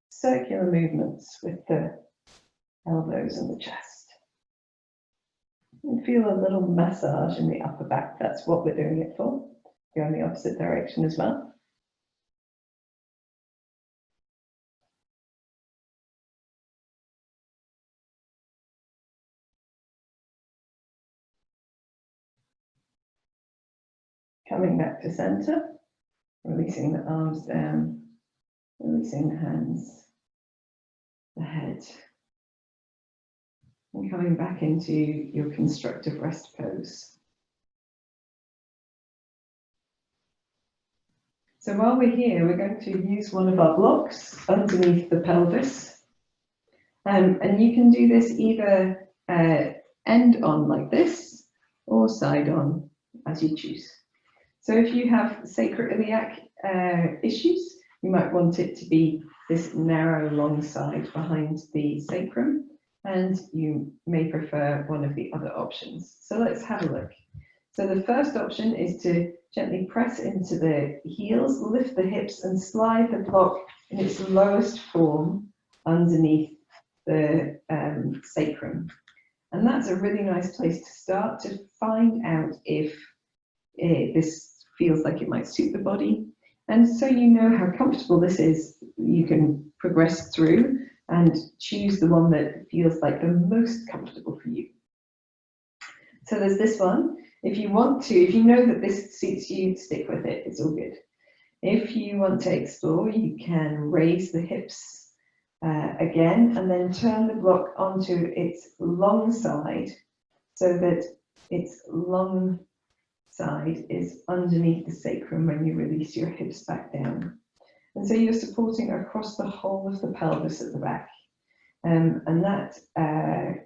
circular movements with the elbows and the chest. And feel a little massage in the upper back. That's what we're doing it for. Go in the opposite direction as well. Coming back to center, releasing the arms down, releasing the hands, the head, and coming back into your constructive rest pose. So while we're here, we're going to use one of our blocks underneath the pelvis. And you can do this either end on like this or side on as you choose. So if you have sacroiliac issues, you might want it to be this narrow long side behind the sacrum, and you may prefer one of the other options. So let's have a look. So the first option is to gently press into the heels, lift the hips and slide the block in its lowest form underneath the sacrum. And that's a really nice place to start to find out if this feels like it might suit the body. And so you know how comfortable this is, you can progress through and choose the one that feels like the most comfortable for you. So there's this one. If you want to, if you know that this suits you, stick with it, it's all good. If you want to explore, you can raise the hips again and then turn the block onto its long side so that its long side is underneath the sacrum when you release your hips back down. And so you're supporting across the whole of the pelvis at the back. And that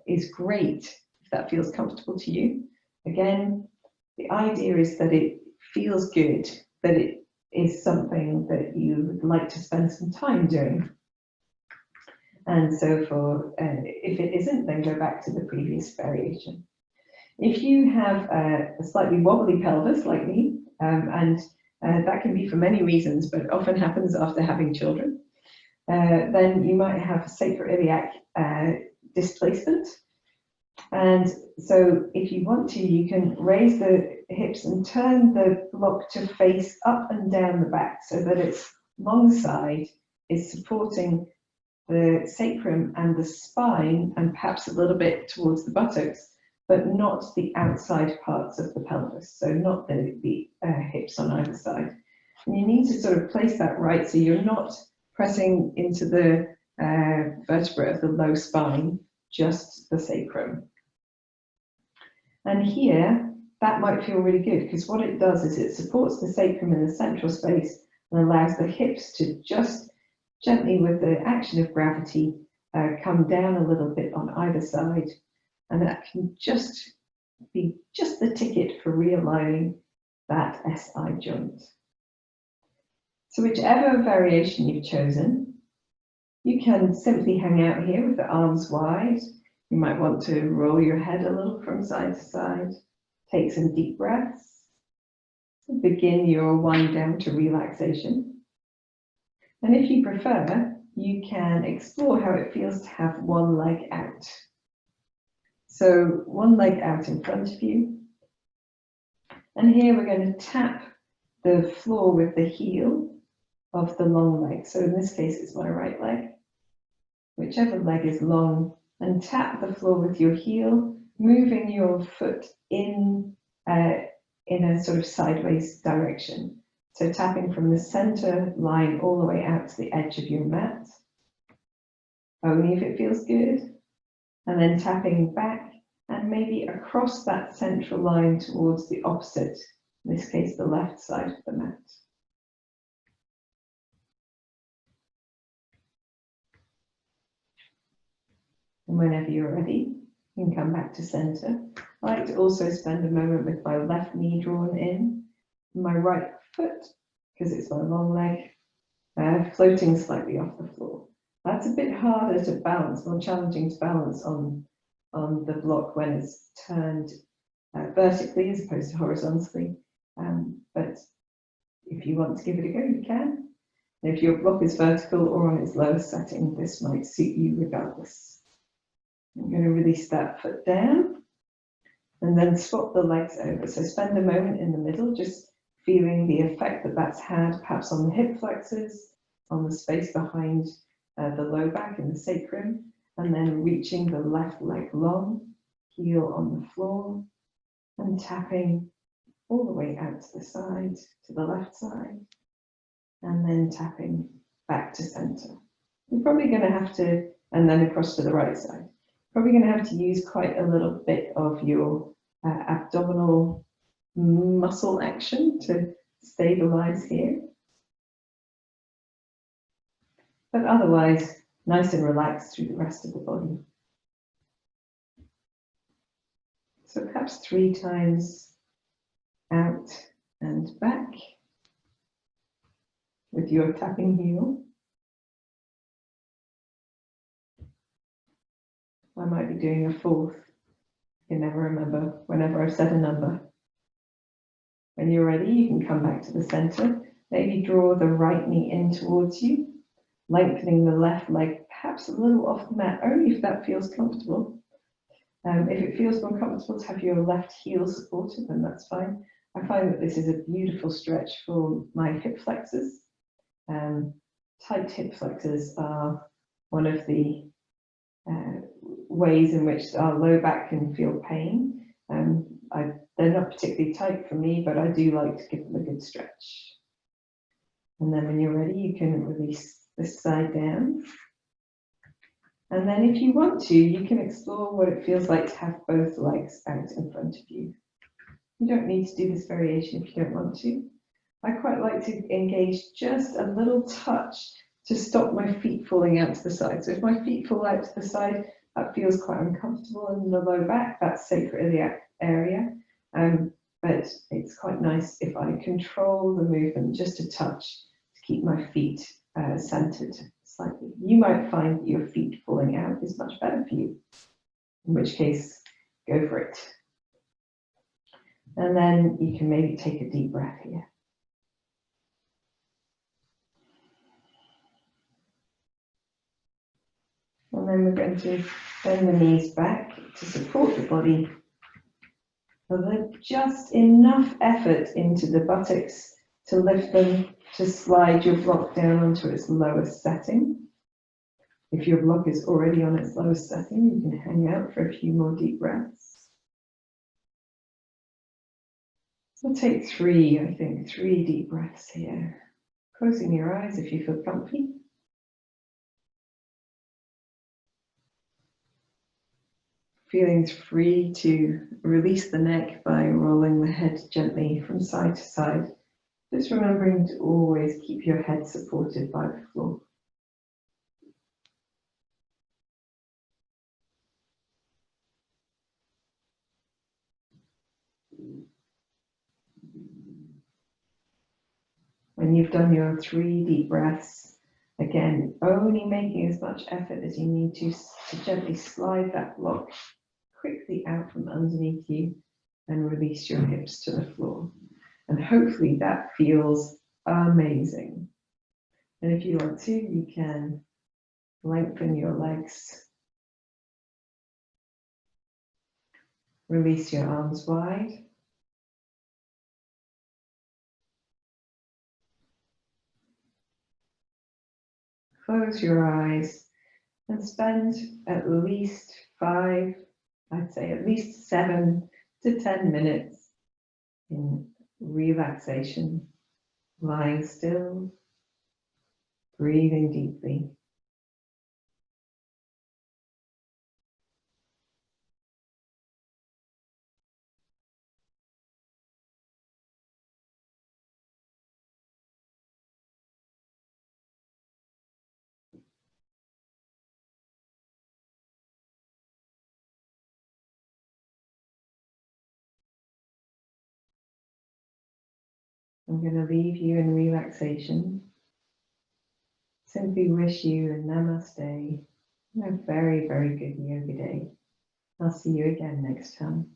is great if that feels comfortable to you. Again, the idea is that it feels good, that it is something that you would like to spend some time doing. And so for if it isn't, then go back to the previous variation. If you have a slightly wobbly pelvis like me, and that can be for many reasons, but it often happens after having children, then you might have sacroiliac displacement. And so if you want to, you can raise the hips and turn the block to face up and down the back so that its long side is supporting the sacrum and the spine and perhaps a little bit towards the buttocks, but not the outside parts of the pelvis, so not the hips on either side. And you need to sort of place that right so you're not pressing into the vertebra of the low spine, just the sacrum. And here, that might feel really good, because what it does is it supports the sacrum in the central space and allows the hips to just gently, with the action of gravity, come down a little bit on either side. And that can just be just the ticket for realigning that SI joint. So whichever variation you've chosen, you can simply hang out here with the arms wide. You might want to roll your head a little from side to side. Take some deep breaths. Begin your wind down to relaxation. And if you prefer, you can explore how it feels to have one leg out. So one leg out in front of you. And here we're going to tap the floor with the heel of the long leg. So in this case, it's my right leg. Whichever leg is long, and tap the floor with your heel, moving your foot in a sort of sideways direction. So tapping from the center line all the way out to the edge of your mat, only if it feels good. And then tapping back and maybe across that central line towards the opposite, in this case, the left side of the mat. And whenever you're ready, you can come back to center. I like to also spend a moment with my left knee drawn in, my right foot, because it's my long leg, floating slightly off the floor. That's a bit harder to balance, more challenging to balance on the block when it's turned vertically as opposed to horizontally. But if you want to give it a go, you can. And if your block is vertical or on its lowest setting, this might suit you regardless. I'm going to release that foot down and then swap the legs over. So spend a moment in the middle, just feeling the effect that that's had, perhaps on the hip flexors, on the space behind the low back and the sacrum, and then reaching the left leg long, heel on the floor, and tapping all the way out to the side, to the left side, and then tapping back to center. You're probably going to have to, and then across to the right side. Probably going to have to use quite a little bit of your abdominal muscle action to stabilize here. But otherwise, nice and relaxed through the rest of the body. So perhaps 3 times out and back with your tapping heel. I might be doing a 4th. You can never remember whenever I've said a number. When you're ready, you can come back to the center. Maybe draw the right knee in towards you, lengthening the left leg perhaps a little off the mat, only if that feels comfortable. If it feels more comfortable to have your left heel supported, then that's fine. I find that this is a beautiful stretch for my hip flexors. Tight hip flexors are one of the ways in which our low back can feel pain. They're not particularly tight for me, but I do like to give them a good stretch. And then when you're ready, you can release this side down. And then if you want to, you can explore what it feels like to have both legs out in front of you. You don't need to do this variation if you don't want to. I quite like to engage just a little touch to stop my feet falling out to the side. So if my feet fall out to the side, that feels quite uncomfortable in the low back, that's sacroiliac area. But it's quite nice if I control the movement just a touch to keep my feet centered slightly. You might find that your feet falling out is much better for you, in which case, go for it. And then you can maybe take a deep breath here. And then we're going to bend the knees back to support the body. And then just enough effort into the buttocks to lift them, to slide your block down onto its lowest setting. If your block is already on its lowest setting, you can hang out for a few more deep breaths. We'll take 3, I think, 3 deep breaths here. Closing your eyes if you feel comfy. Feeling free to release the neck by rolling the head gently from side to side. Just remembering to always keep your head supported by the floor. When you've done your 3 deep breaths, again, only making as much effort as you need to gently slide that block quickly out from underneath you and release your hips to the floor. And hopefully that feels amazing. And if you want to, you can lengthen your legs. Release your arms wide. Close your eyes and spend at least 5, I'd say at least 7 to 10 minutes in relaxation, lying still, breathing deeply. I'm going to leave you in relaxation. Simply wish you a namaste and a very, very good yoga day. I'll see you again next time.